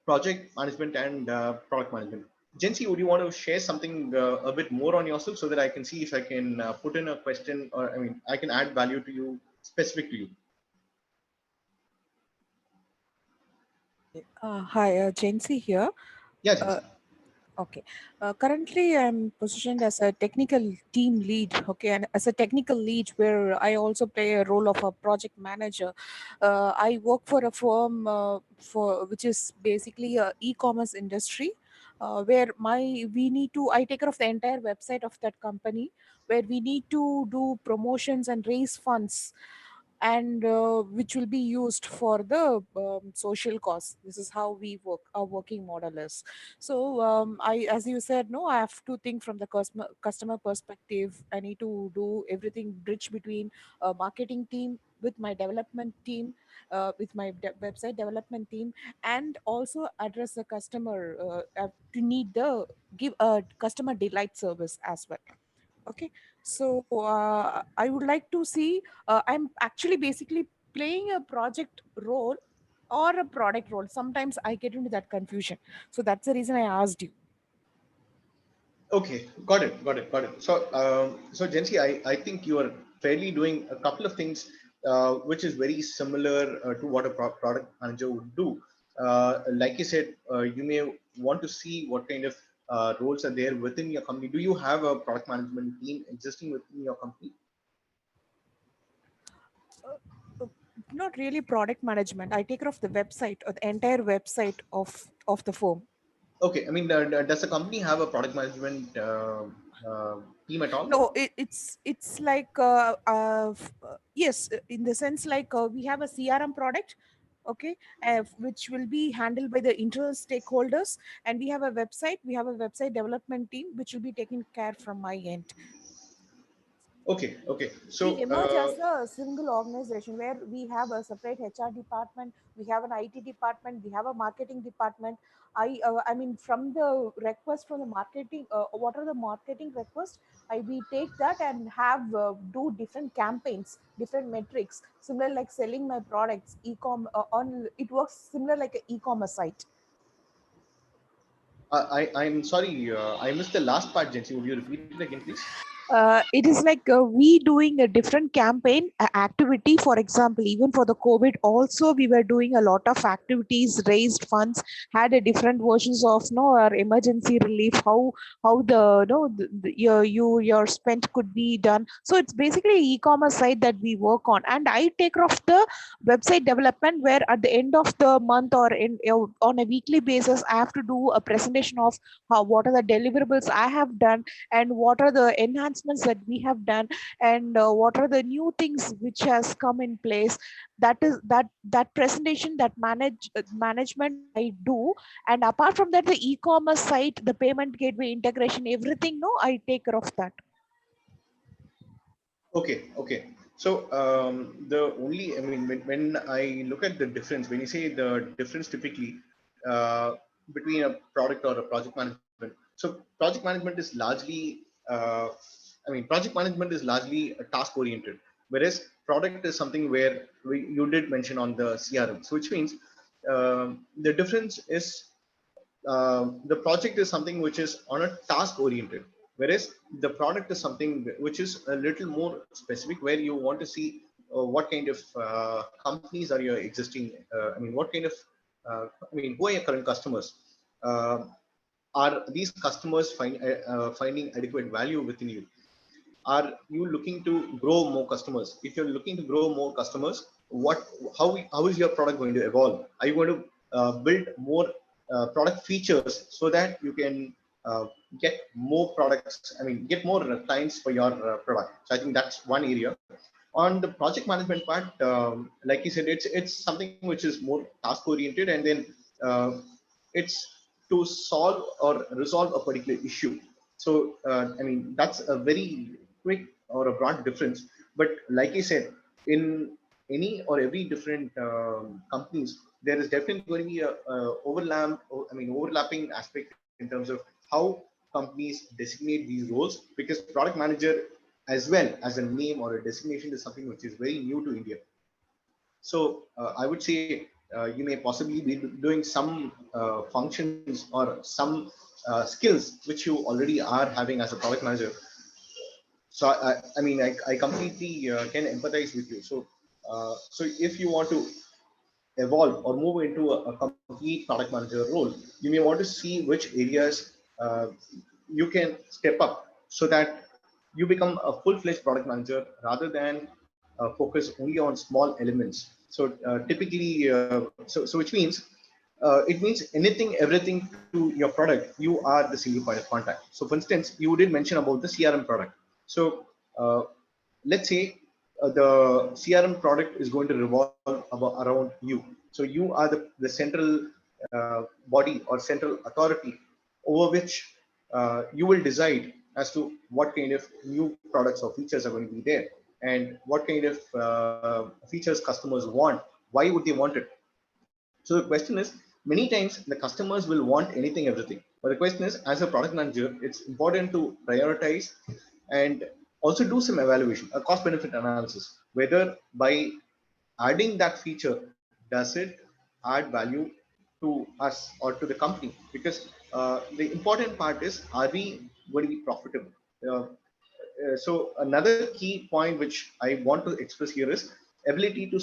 project management and product management? Jency, would you want to share something a bit more on yourself so that I can see if I can put in a question, or I mean, I can add value to you, specific to you? Hi, Jency here. Yeah, Uh, Jency. okay. Currently, I'm positioned as a technical team lead. Okay, and as a technical lead, where I also play a role of a project manager. I work for a firm for which is basically a e-commerce industry. Where we need to I take care of the entire website of that company, where we need to do promotions and raise funds, and which will be used for the social cause. This is how we work. Our working model is. So I, as you said, no, I have to think from the customer perspective. I need to do everything, bridge between a marketing team with my development team, with my website development team, and also address the customer to need the give a customer delight service as well. Okay, so I would like to see. I'm actually basically playing a project role or a product role. Sometimes I get into that confusion. So that's the reason I asked you. Okay, got it. So Jency, I think you are fairly doing a couple of things, which is very similar to what a product manager would do. Like you said, you may want to see what kind of roles are there within your company. Do you have a product management team existing within your company? Uh, Not really product management. I take care of the website or the entire website of the firm. Okay, I mean, does the company have a product management uh, team at all? No, it's like yes, in the sense like we have a CRM product, okay, which will be handled by the internal stakeholders, and we have a website. We have a website development team which will be taken care from my end. Okay. We So emerge as a single organization where we have a separate HR department, we have an IT department, we have a marketing department. I mean, from the request from the marketing, what are the marketing requests? We take that and have do different campaigns, different metrics, similar like selling my products, e-com on it works similar like an e-commerce site. I'm sorry, I missed the last part, Jency. Would you repeat it again, please? It is like we doing a different campaign activity. For example, even for the COVID also we were doing a lot of activities, raised funds, had a different versions of no our emergency relief, how the no your spend could be done. So it's basically e-commerce site that we work on, and I take care of the website development, where at the end of the month or on a weekly basis I have to do a presentation of how what are the deliverables I have done, and what are the enhancements that we have done, and what are the new things which has come in place. That is that presentation, that management I do. And apart from that, the e-commerce site, the payment gateway integration, everything, no, I take care of that. Okay. So the only, I mean, when I look at the difference, when you say the difference typically uh, between a product or a project management, so project management is largely, project management is largely task oriented, whereas product is something where you did mention on the CRM. So which means the difference is the project is something which is on a task oriented, whereas the product is something which is a little more specific, where you want to see what kind of companies are your existing, what kind of who are your current customers. uh, are these customers finding adequate value within you? Are you looking to grow more customers? If you're looking to grow more customers, what how is your product going to evolve? Are you going to build more product features so that you can get more products. I mean, get more clients for your product. So I think that's one area. On the project management part, like you said, it's something which is more task oriented, and then uh, it's to solve or resolve a particular issue. So I mean, that's a very quick or a broad difference. But like I said, in any or every different companies, there is definitely going to be a overlapping aspect in terms of how companies designate these roles, because product manager as well as a name or a designation is something which is very new to India. So I would say you may possibly be doing some functions or some skills which you already are having as a product manager. So I mean, I completely can empathize with you. So so if you want to evolve or move into a complete product manager role, you may want to see which areas you can step up so that you become a full-fledged product manager rather than focus only on small elements. So typically, so which means it means anything, everything to your product, you are the single point of contact. So for instance, you did mention about the CRM product. So uh, let's say the CRM product is going to revolve around you. So you are the central body or central authority over which you will decide as to what kind of new products or features are going to be there, and what kind of features customers want. Why would they want it? So the question is, many times the customers will want anything, everything. But the question is, as a product manager, it's important to prioritize and also do some evaluation, a cost benefit analysis, whether by adding that feature, does it add value to us or to the company? Because the important part is, are we going to be profitable? Uh, so another key point which I want to express here is ability to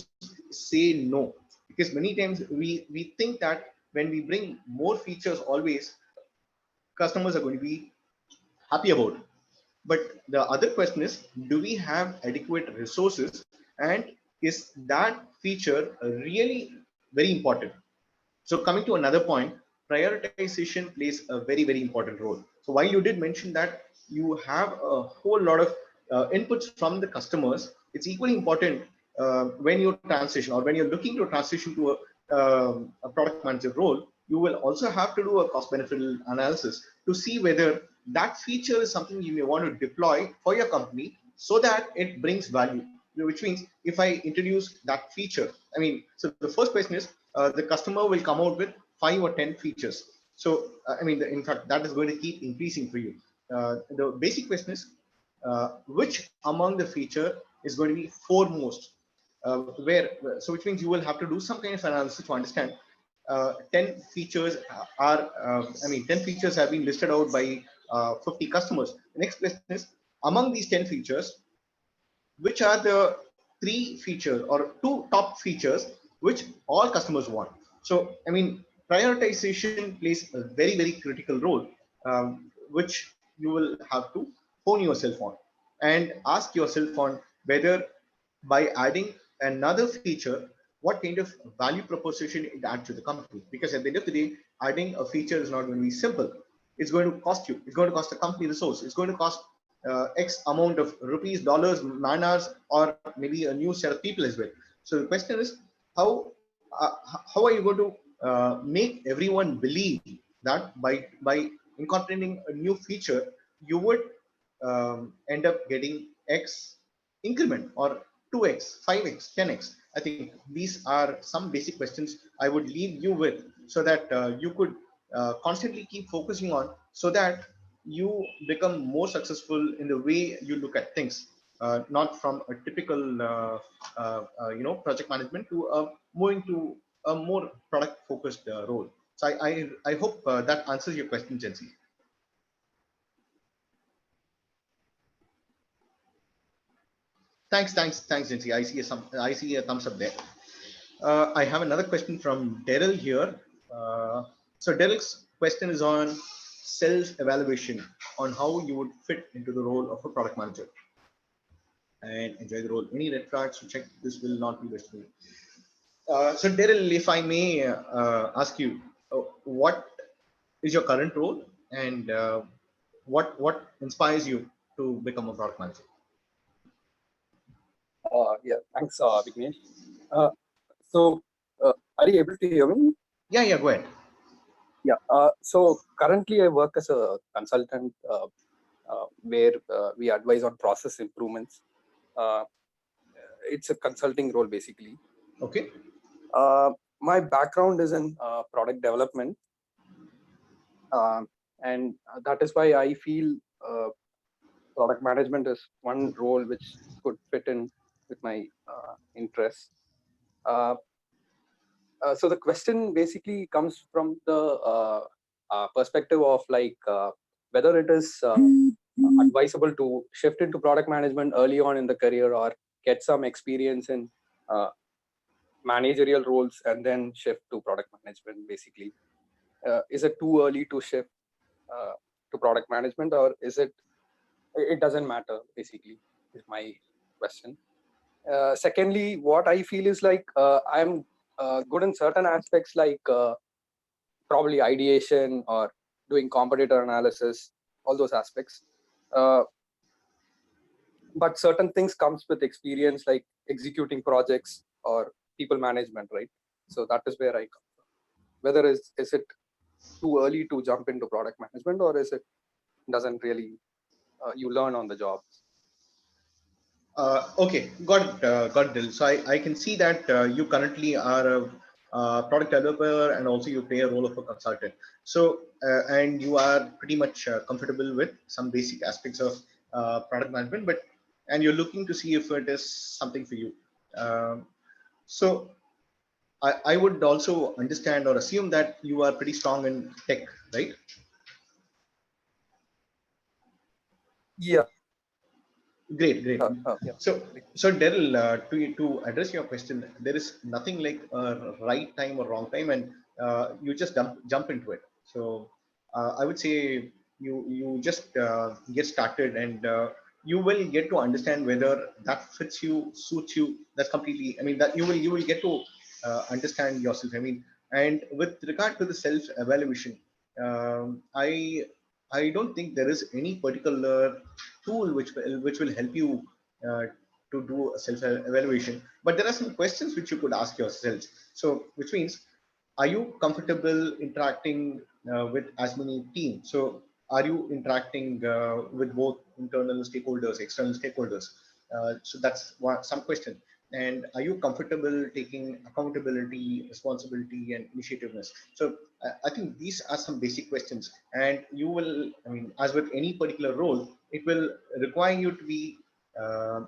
say no, because many times we think that when we bring more features, always customers are going to be happy about it. But the other question is, do we have adequate resources, and is that feature really very important? So coming to another point, prioritization plays a very important role. So while you did mention that you have a whole lot of inputs from the customers, it's equally important when you transition or when you're looking to transition to a product manager role, you will also have to do a cost benefit analysis to see whether that feature is something you may want to deploy for your company so that it brings value. Which means if I introduce that feature, I mean, so the first question is, the customer will come out with 5 or 10 features. So, I mean, in fact, that is going to keep increasing for you. The basic question is, which among the feature is going to be foremost? So which means you will have to do some kind of analysis to understand 10 features I mean, 10 features have been listed out by 50 customers. The next question is, among these 10 features, which are the 3 features or 2 top features which all customers want? So, I mean, prioritization plays a very critical role, which you will have to hone yourself on and ask yourself on whether by adding another feature, what kind of value proposition it adds to the company. Because at the end of the day, adding a feature is not going to be simple. It's going to cost you. It's going to cost the company resource. It's going to cost X amount of rupees, dollars, man hours, or maybe a new set of people as well. So the question is, how how are you going to make everyone believe that by incorporating a new feature, you would end up getting X increment or 2x, 5x, 10x? I think these are some basic questions I would leave you with, so that you could constantly keep focusing on, so that you become more successful in the way you look at things, not from a typical project management to moving to a more product focused role. So I hope that answers your question, Jency. Thanks, Jency. I see a thumbs up there. I have another question from Daryl here. So Daryl's question is on self-evaluation, on how you would fit into the role of a product manager and enjoy the role. Any red flags to check? This will not be best for you. So Daryl, if I may ask you, what is your current role, and what inspires you to become a product manager? Yeah, thanks, Vignesh. Uh, so, are you able to hear me? Yeah, go ahead. Yeah. So currently, I work as a consultant where we advise on process improvements. Uh, it's a consulting role basically. Okay. My background is in product development, and that is why I feel product management is one role which could fit in with my interests. Uh, so the question basically comes from the perspective of like whether it is advisable to shift into product management early on in the career or get some experience in uh, managerial roles and then shift to product management basically. Is it too early to shift uh, to product management, or is it doesn't matter basically, is my question. Secondly, what I feel is like I'm good in certain aspects like probably ideation or doing competitor analysis, all those aspects. Uh, but certain things comes with experience like executing projects or people management, right? So that is where I come from. Whether is it too early to jump into product management, or is it doesn't really you learn on the job? Okay, got it, Dil. So I can see that you currently are a product developer and also you play a role of a consultant. So and you are pretty much comfortable with some basic aspects of product management, but and you're looking to see if it is something for you. So I would also understand or assume that you are pretty strong in tech, right? Yeah. Great. Yeah. So, so Daryl, to address your question, there is nothing like a right time or wrong time, and you just jump into it. So, I would say you just get started, and you will get to understand whether that fits you, suits you. That's completely. I mean, that you will get to understand yourself. I mean, and with regard to the self evaluation, I don't think there is any particular tool which will help you uh, to do a self evaluation, but there are some questions which you could ask yourselves. So which means, are you comfortable interacting with as many teams? So are you interacting with both internal stakeholders, external stakeholders? So that's some question. And are you comfortable taking accountability, responsibility, and initiativeness? So I think these are some basic questions, and you will, I mean, as with any particular role, it will require you to be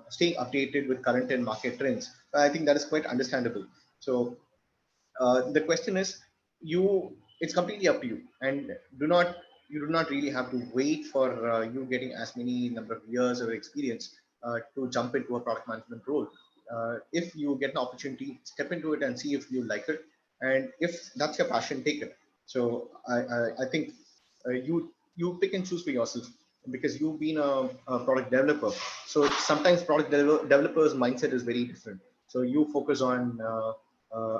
staying updated with current and market trends. I think that is quite understandable. So the question is, you, it's completely up to you, and do not you do not really have to wait for you getting as many number of years of experience to jump into a product management role. If you get an opportunity, step into it and see if you like it, and if that's your passion, take it. So I think you pick and choose for yourself, because you've been a product developer. So sometimes developers mindset is very different. So you focus on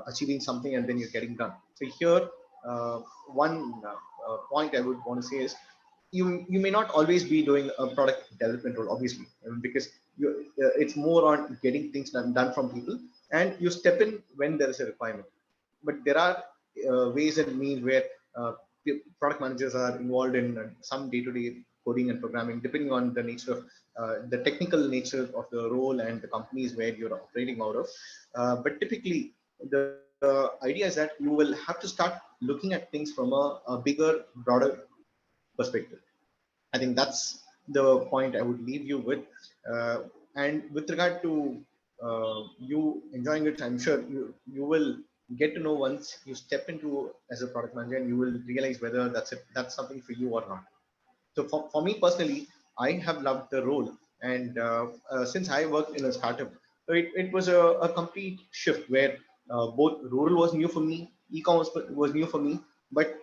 achieving something and then you're getting done. So here, one point I would want to say is, you may not always be doing a product development role, obviously, because it's more on getting things done from people, and you step in when there is a requirement. But there are ways and means where product managers are involved in some day-to-day coding and programming, depending on the nature of the technical nature of the role and the companies where you're operating out of. But typically, the idea is that you will have to start looking at things from a bigger, broader perspective. I think that's the point I would leave you with. And with regard to you enjoying it, I'm sure you will get to know once you step into as a product manager, and you will realize whether that's something for you or not. So for me personally, I have loved the role, and since I worked in a startup, so it was a complete shift where both rural was new for me, e-commerce was new for me, but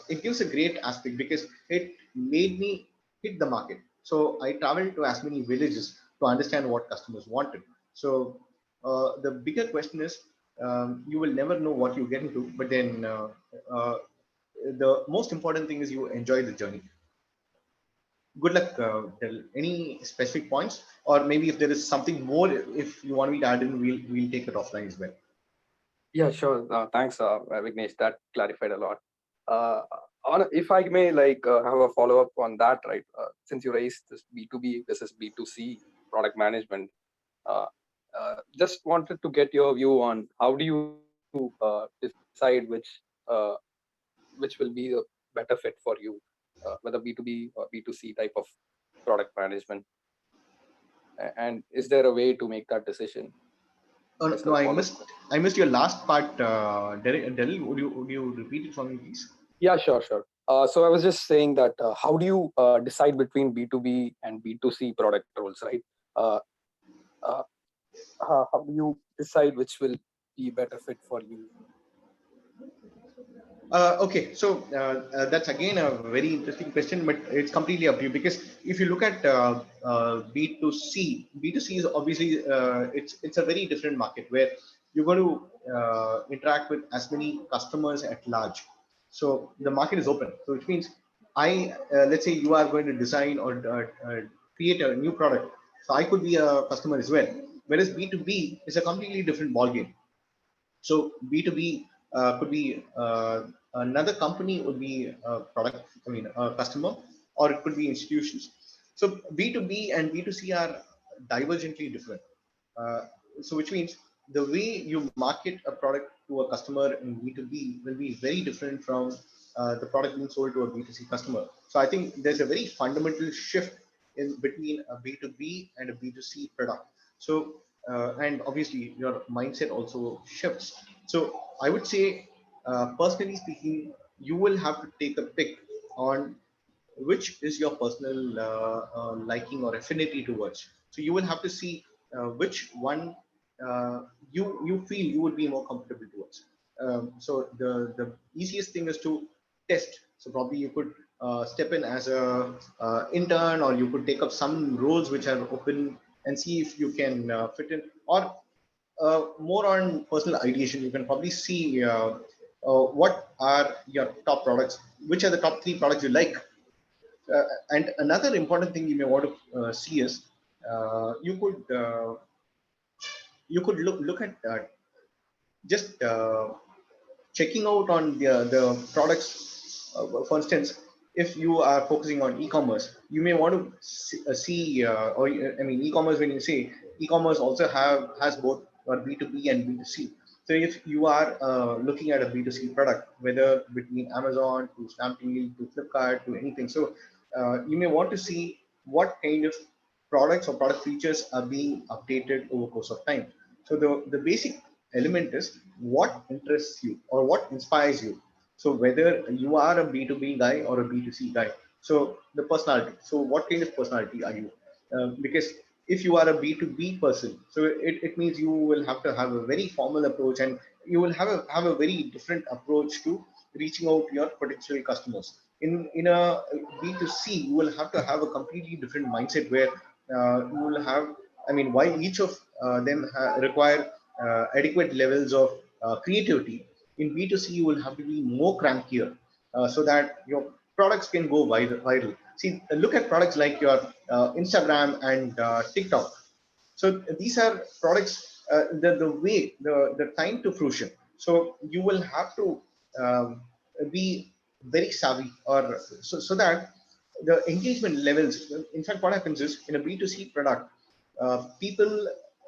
it gives a great aspect because it made me hit the market. So I traveled to as many villages to understand what customers wanted. So the bigger question is, you will never know what you get into, but then the most important thing is you enjoy the journey. Good luck. Any specific points, or maybe if there is something more, if you want me to add in, we'll take it offline as well. Yeah, sure. Thanks, Vignesh. That clarified a lot. Uh, if I may, like, have a follow up on that, right? Since you raised this B2B versus B2C product management, uh, just wanted to get your view on how do you decide uh, which will be the better fit for you, whether B2B or B2C type of product management, and is there a way to make that decision? Oh, Just no, a follow up. I missed your last part, Daryl. Would you repeat it for me, please? Yeah, sure, sure. So I was just saying that how do you decide between B2B and B2C product roles, right? Uh, uh, how do you decide which will be better fit for you? Okay, so that's again a very interesting question, but it's completely up to you, because if you look at B2C is obviously it's a very different market where you're going to interact with as many customers at large. So the market is open. So which means let's say you are going to design or create a new product. So I could be a customer as well. Whereas B2B is a completely different ballgame. So B2B could be another company would be a product, I mean, a customer, or it could be institutions. So B2B and B2C are divergently different. Uh, so which means the way you market a product to a customer in B2B will be very different from the product being sold to a B2C customer. So I think there's a very fundamental shift in between a B2B and a B2C product. So and obviously your mindset also shifts. So I would say, personally speaking, you will have to take a pick on which is your personal liking or affinity towards. So you will have to see which one you feel you would be more comfortable towards. So the easiest thing is to test. So probably you could step in as a intern, or you could take up some roles which are open and see if you can fit in, or more on personal ideation. You can probably see what are your top products, which are the top three products you like. And another important thing you may want to see is you could look at just checking out on the products. For instance, if you are focusing on e-commerce, you may want to see or I mean, e-commerce, when you say e-commerce also has both B2B and B2C. So if you are looking at a B2C product, whether between Amazon to Snapdeal to Flipkart to anything, so you may want to see what kind of products or product features are being updated over course of time. So the basic element is what interests you or what inspires you. So whether you are a B2B guy or a B2C guy. So the personality. So what kind of personality are you? Because if you are a B2B person, so it means you will have to have a very formal approach, and you will have a very different approach to reaching out to your potential customers. In a B2C, you will have to have a completely different mindset where you will have, I mean, while each of them require adequate levels of creativity, in B2C you will have to be more crankier so that your products can go viral. See, look at products like your Instagram and TikTok. So these are products, the way, the time to fruition. So you will have to be very savvy, or so that the engagement levels, in fact, what happens is in a B2C product, people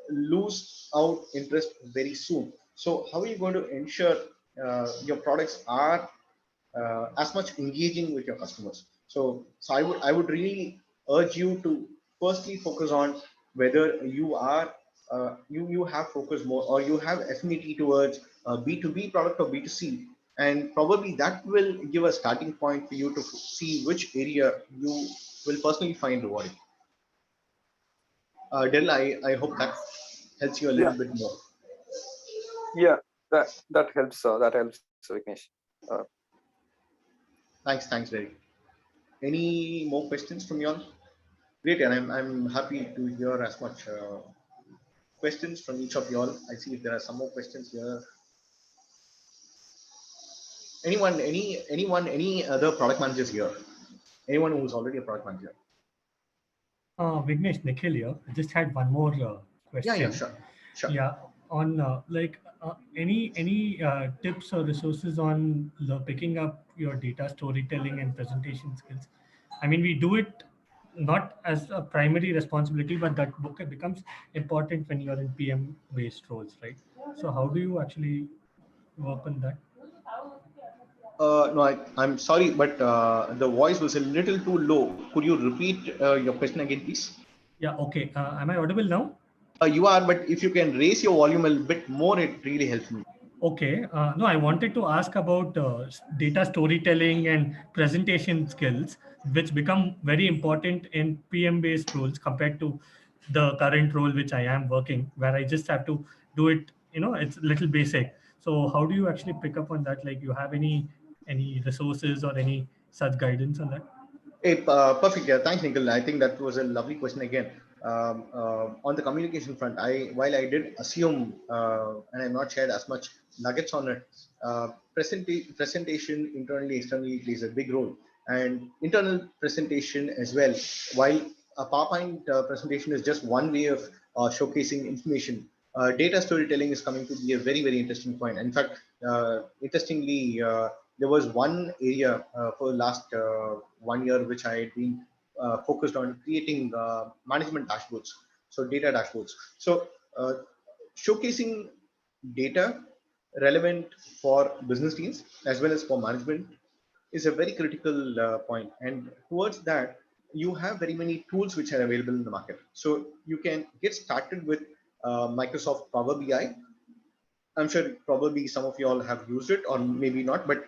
lose out interest very soon. So how are you going to ensure your products are as much engaging with your customers? So I would really urge you to firstly focus on whether you are you have focus more, or you have affinity towards B2B product or B2C, and probably that will give a starting point for you to see which area you will personally find rewarding. Del, I hope that helps you a Yeah, little bit more. yeah, that helps, Vignesh. Uh, Thanks, Derek. Any more questions from you all? Great, and I'm happy to hear as much questions from each of you all. I see if there are some more questions here. Any other product managers here? Anyone who's already a product manager? Vignesh, Nikhil here. I just had one more Yeah, question. sure, sure. Yeah, on any tips or resources on picking up your data storytelling and presentation skills? I mean, we do it not as a primary responsibility, but that book becomes important when you're in PM based roles, right? So how do you actually work on that? No, I'm sorry, but the voice was a little too low. Could you repeat your question again, please? Yeah, okay. Am I audible now? You are, but if you can raise your volume a little bit more, it really helps me. Okay. No, I wanted to ask about data storytelling and presentation skills, which become very important in PM-based roles compared to the current role which I am working, where I just have to do it. It's a little basic. So, how do you actually pick up on that? Like, you have any resources or any such guidance on that? Hey, perfect. Yeah, thanks, Nikhil. I think that was a lovely question again. On the communication front, while I did assume and I'm not shared as much nuggets on it, presentation internally, externally plays a big role, and internal presentation as well. While a PowerPoint presentation is just one way of showcasing information, data storytelling is coming to be a very, very interesting point. In fact, interestingly, there was one area for the last 1 year which I had been focused on creating management dashboards, so data dashboards. So showcasing data relevant for business teams as well as for management is a very critical point. And towards that, you have very many tools which are available in the market. So you can get started with Microsoft Power BI. I'm sure probably some of you all have used it or maybe not, but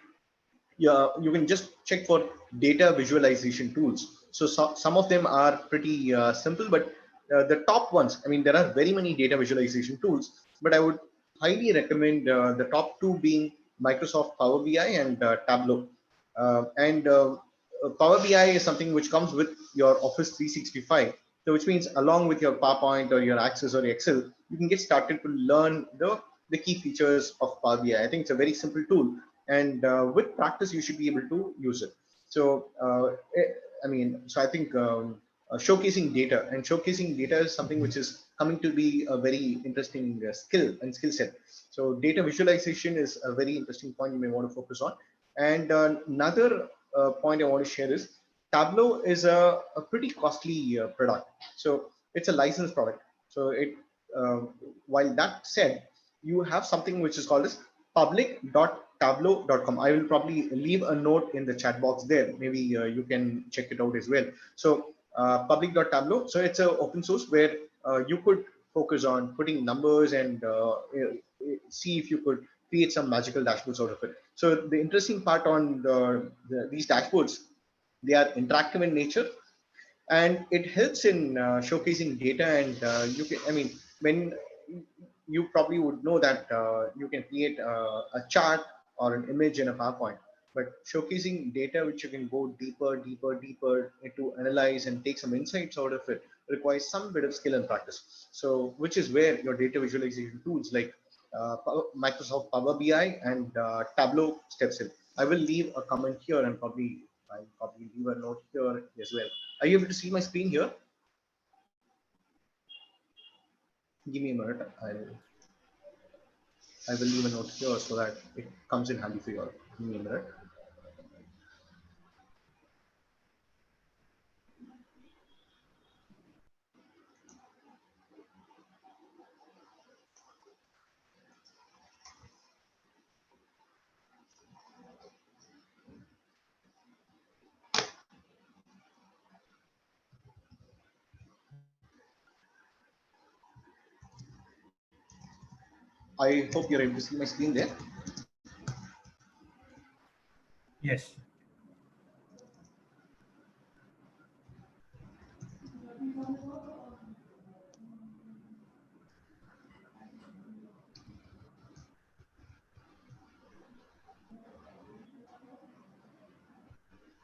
yeah, you can just check for data visualization tools. So some of them are pretty simple, but the top ones, I mean, there are very many data visualization tools, but I would highly recommend the top two being Microsoft Power BI and Tableau. And Power BI is something which comes with your Office 365. So which means along with your PowerPoint or your Access or Excel, you can get started to learn the key features of Power BI. I think it's a very simple tool, and with practice you should be able to use it. So I think showcasing data and showcasing data is something which is coming to be a very interesting skill and skill set. So data visualization is a very interesting point you may want to focus on. And another point I want to share is Tableau is a pretty costly product. So it's a licensed product. So it uh, while that said, you have something which is called as public.tableau.com. I will probably leave a note in the chat box there. Maybe you can check it out as well. So public.tableau. So it's an open source where you could focus on putting numbers and see if you could create some magical dashboards out of it. So the interesting part on these dashboards, they are interactive in nature, and it helps in showcasing data. And you can, I mean, when you probably would know that you can create a chart or an image in a PowerPoint, but showcasing data which you can go deeper into analyze and take some insights out of it requires some bit of skill and practice. So which is where your data visualization tools like Microsoft Power BI and Tableau steps in. I will leave a comment here, and I'll probably leave a note here as well. Are you able to see my screen here? Give me a minute. I will leave a note here so that it comes in handy for you all. Give me a minute. I hope you're able to see my screen there. Yes.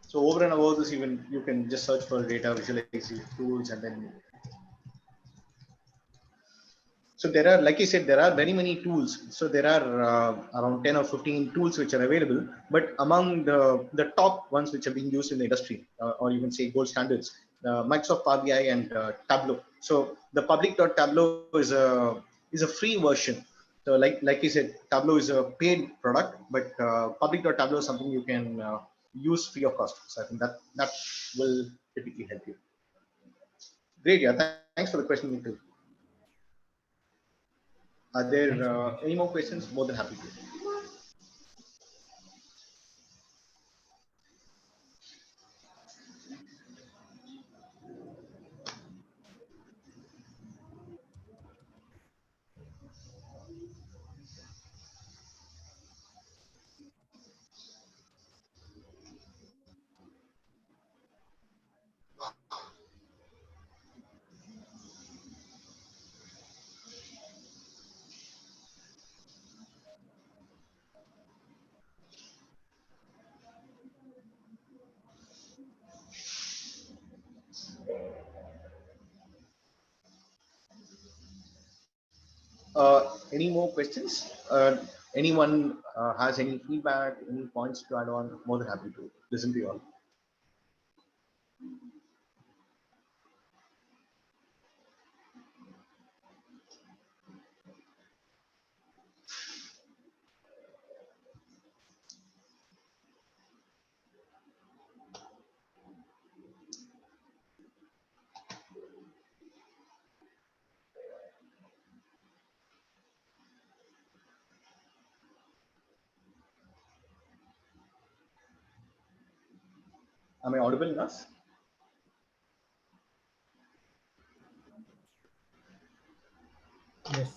So over and above this, even you can just search for data visualization tools, and then So there are, like I said, there are very many tools. So there are around 10 or 15 tools which are available, but among the top ones which are being used in the industry, or you can say gold standards, Microsoft Power BI and Tableau. So the public.tableau is a free version. So like you said, Tableau is a paid product, but public.tableau is something you can use free of cost. So I think that will typically help you. Great, yeah. Thanks for the question, Nikhil. Are there Thanks, Vignesh. any more questions? More than happy to. Any more questions? Anyone has any feedback, any points to add on? More than happy to listen to you all. Am I audible enough? Yes.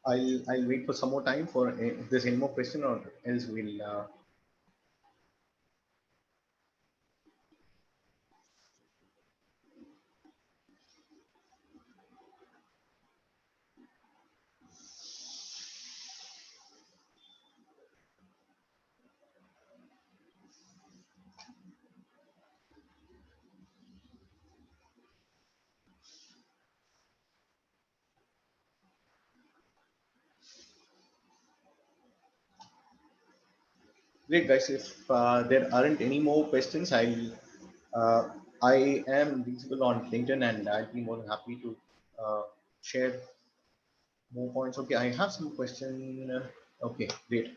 I'll wait for some more time for if there's any more question, or else we'll. Great, guys. If there aren't any more questions, uh, I am visible on LinkedIn, and I'll be more than happy to share more points. Okay, I have some question. Okay, great.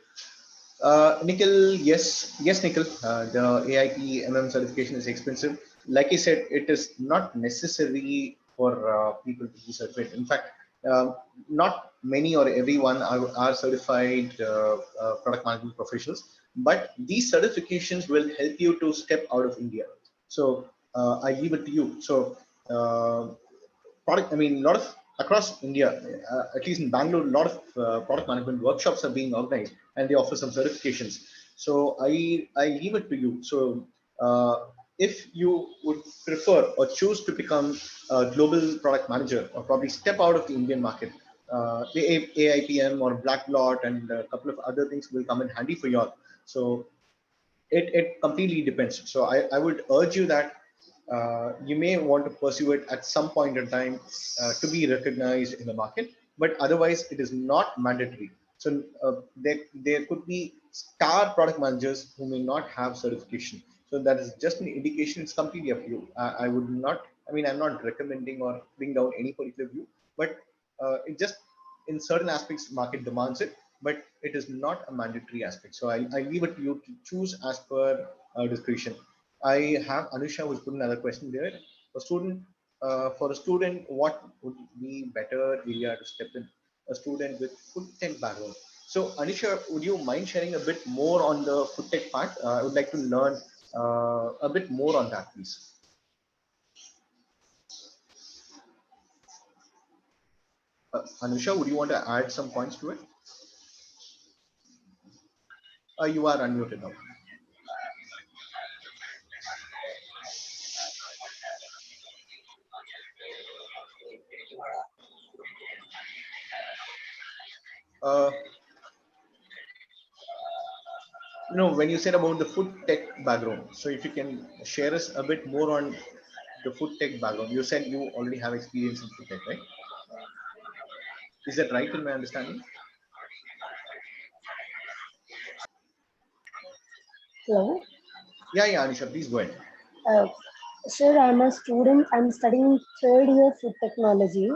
Nikhil, yes, Nikhil. The AIP certification is expensive. Like I said, it is not necessary for people to be certified. In fact, not many or everyone are certified product management professionals. But these certifications will help you to step out of India. So I leave it to you. So product, I mean, a lot of across India, at least in Bangalore, a lot of product management workshops are being organized, and they offer some certifications. So I leave it to you. So uh, if you would prefer or choose to become a global product manager, or probably step out of the Indian market, the AIPM or Black Blot and a couple of other things will come in handy for you all. So it completely depends. So I would urge you that you may want to pursue it at some point in time to be recognized in the market, but otherwise it is not mandatory. So there could be star product managers who may not have certification. So that is just an indication. It's completely up to you. I would not. I mean, I'm not recommending or putting down any particular view, but it just in certain aspects market demands it, but it is not a mandatory aspect. So I leave it to you to choose as per discretion. I have Anusha who's put another question there. For a student, what would be better area to step in? A student with food tech background. So Anusha, would you mind sharing a bit more on the food tech part? I would like to learn a bit more on that, please. Anusha, would you want to add some points to it? You are unmuted now. Uh, No, when you said about the food tech background, so if you can share us a bit more on the food tech background. You said you already have experience in food tech, right? Is that right in my understanding? Hello. Yeah, yeah, Anisha, please go ahead. Uh, Sir, I'm a student. I'm studying third year food technology.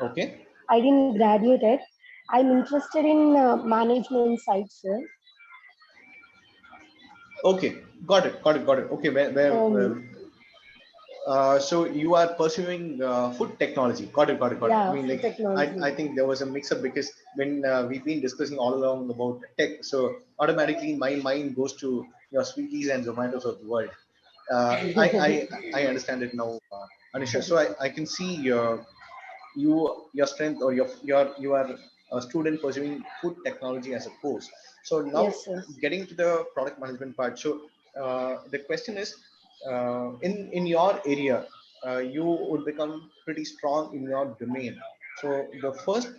Okay. I didn't graduate yet. I'm interested in management side, sir. Okay, got it, got it, got it. Okay, Um, so you are pursuing food technology. Got it, got it, got it. I yeah, mean, food like, I technology. think there was a mix up because when we've been discussing all along about tech, so automatically my mind goes to your Swiggies and Zomatos of the world. I understand it now, Anisha. So I can see your strength, or you are a student pursuing food technology as a course. So now Yes, sir. getting to the product management part. So the question is, in your area, you would become pretty strong in your domain. So the first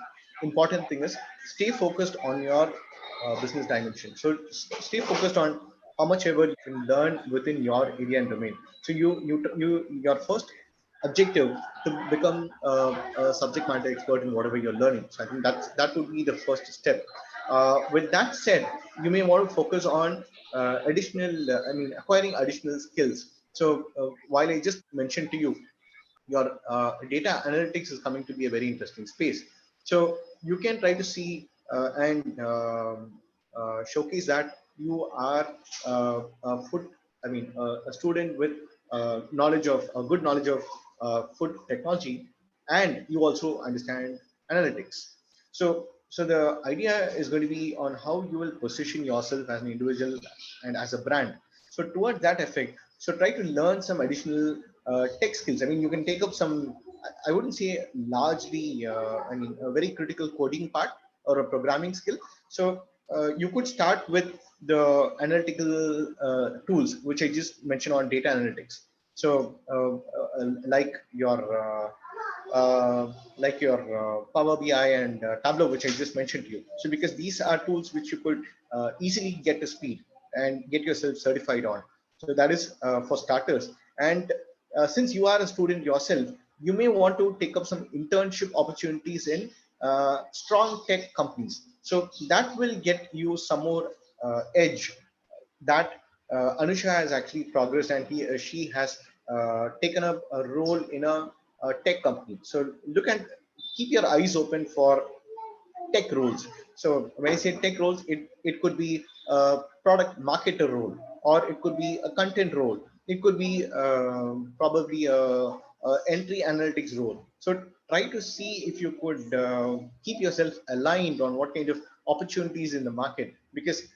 important thing is stay focused on your business dimension. So stay focused on how much ever you can learn within your area and domain. So your first objective to become a subject matter expert in whatever you're learning. So I think that would be the first step. With that said, you may want to focus on acquiring additional skills. So while I just mentioned to you, your data analytics is coming to be a very interesting space. So you can try to see and showcase that you are a student with a good knowledge of food technology, and you also understand analytics. So the idea is going to be on how you will position yourself as an individual and as a brand. So towards that effect, so try to learn some additional tech skills. I mean, you can take up some, I wouldn't say largely, a very critical coding part or a programming skill. So you could start with the analytical tools, which I just mentioned on data analytics. So like your Power BI and Tableau, which I just mentioned to you. So because these are tools which you could easily get to speed and get yourself certified on. So that is for starters. And since you are a student yourself, you may want to take up some internship opportunities in strong tech companies. So that will get you some more edge that Anusha has actually progressed, and she has taken up a role in a tech company. So keep your eyes open for tech roles. So when I say tech roles, it could be a product marketer role, or it could be a content role. It could be probably a entry analytics role. So try to see if you could keep yourself aligned on what kind of opportunities in the market, because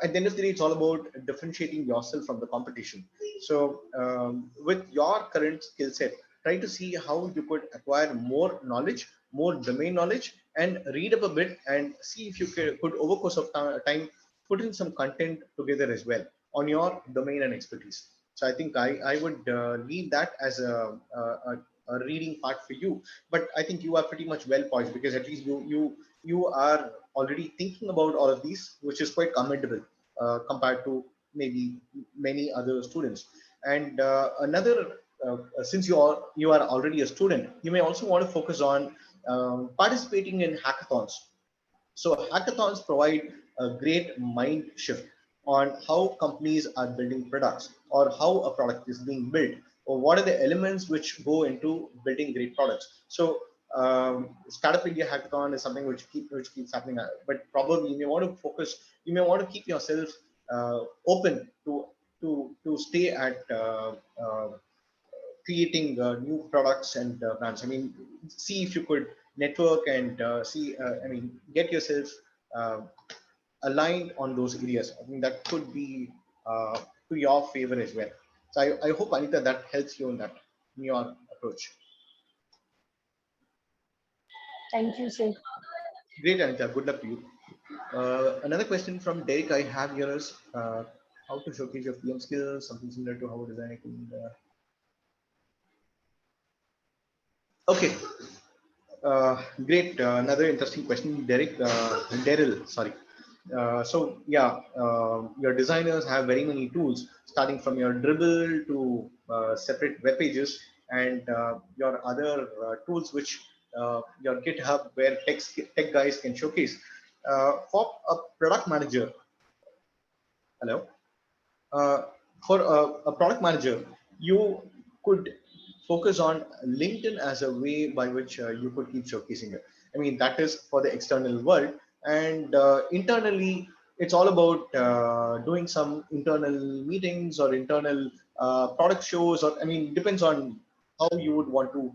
at the end of the day, it's all about differentiating yourself from the competition. So with your current skill set, try to see how you could acquire more knowledge, more domain knowledge, and read up a bit and see if you could over course of time put in some content together as well on your domain and expertise. So I think I would leave that as a reading part for you. But I think you are pretty much well poised, because at least you are already thinking about all of these, which is quite commendable compared to maybe many other students. And since you are already a student, you may also want to focus on participating in hackathons. So hackathons provide a great mind shift on how companies are building products, or how a product is being built, or what are the elements which go into building great products. So Startup India Hackathon is something which keeps happening, but probably you may want to focus, you may want to keep yourself open to stay at creating new products and brands. I mean, see if you could network and get yourself uh, aligned on those areas. I think that could be to your favor as well. So I hope, Anita, that helps you in your approach. Thank you, sir. Great, Anita. Good luck to you. Another question from Derek I have here is how to showcase your PM skills, something similar to how design. Okay, great. Another interesting question, Daryl. Sorry. So yeah, your designers have very many tools, starting from your Dribble to separate web pages, and your other tools, which your GitHub, where tech guys can showcase. For a product manager, hello. Uh, for a product manager, you could focus on LinkedIn as a way by which you could keep showcasing it. I mean, that is for the external world, and internally, it's all about doing some internal meetings or internal product shows, or I mean, depends on how you would want to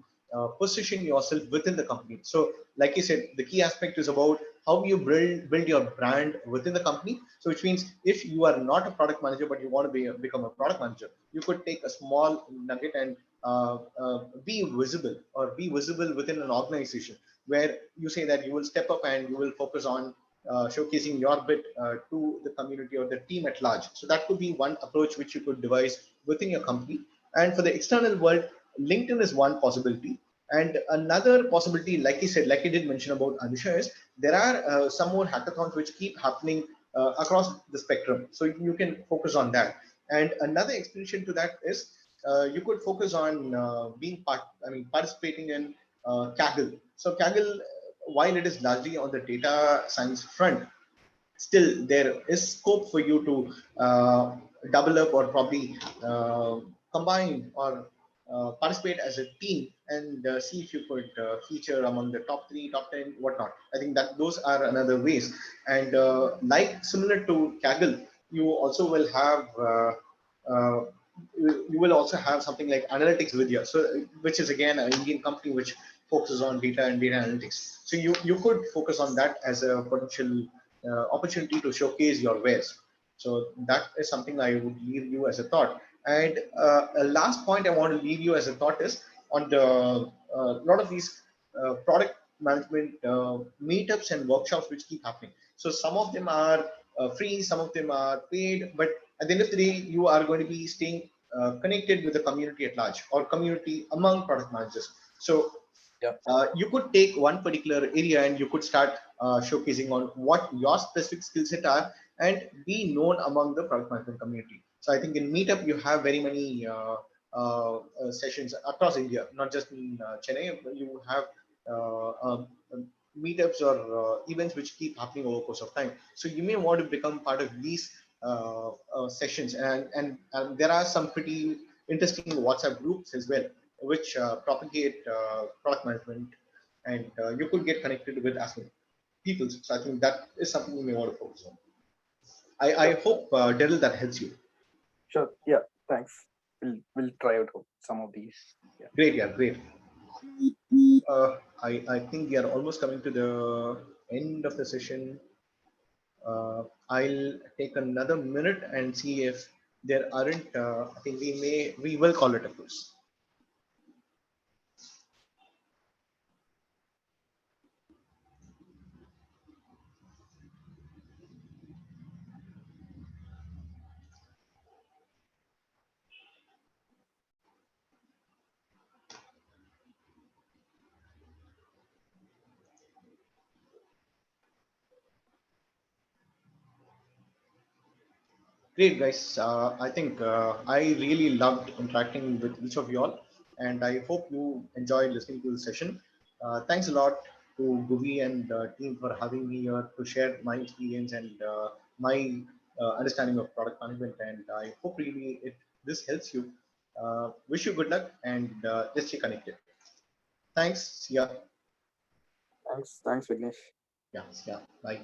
position yourself within the company. So, like you said, the key aspect is about how you build your brand within the company. So, which means if you are not a product manager but you want to become a product manager, you could take a small nugget and be visible, or be visible within an organization, where you say that you will step up and you will focus on showcasing your bit to the community or the team at large. So that could be one approach which you could devise within your company. And for the external world, LinkedIn is one possibility. And another possibility, like you said, like you did mention about Anusha, is there are some more hackathons which keep happening across the spectrum. So you can focus on that. And another explanation to that is you could focus on participating in Kaggle. So Kaggle, while it is largely on the data science front, still there is scope for you to double up, or probably combine, or participate as a team, and see if you could feature among the top 3, top 10, whatnot. I think that those are another ways. And like similar to Kaggle, you also will have uh, you will also have something like Analytics Vidya, so which is again an Indian company which focuses on data and data analytics. So you could focus on that as a potential opportunity to showcase your wares. So that is something I would leave you as a thought. And a last point I want to leave you as a thought is on the lot of these product management meetups and workshops which keep happening. So some of them are free, some of them are paid, but at the end of the day, you are going to be staying connected with the community at large, or community among product managers. So Yeah. you could take one particular area and you could start showcasing on what your specific skill set are, and be known among the product management community. So I think in Meetup you have very many sessions across India, not just in Chennai. But you have meetups or events which keep happening over the course of time. So you may want to become part of these sessions, and there are some pretty interesting WhatsApp groups as well, which propagate product management, and you could get connected with as many people. So I think that is something you may want to focus on. I Sure. hope, Daryl, that helps you. Sure. Yeah. Thanks. We'll try out some of these. Yeah. Great, yeah, great. I think we are almost coming to the end of the session. I'll take another minute and see if there aren't. I think we will call it a close. Great, guys. I think I really loved interacting with each of you all, and I hope you enjoyed listening to the session. Thanks a lot to GUVi and team for having me here to share my experience and my understanding of product management. And I hope really this helps you. Wish you good luck, and let's stay connected. Thanks. See ya. Thanks. Thanks, Vignesh. Yeah. Yeah. Bye.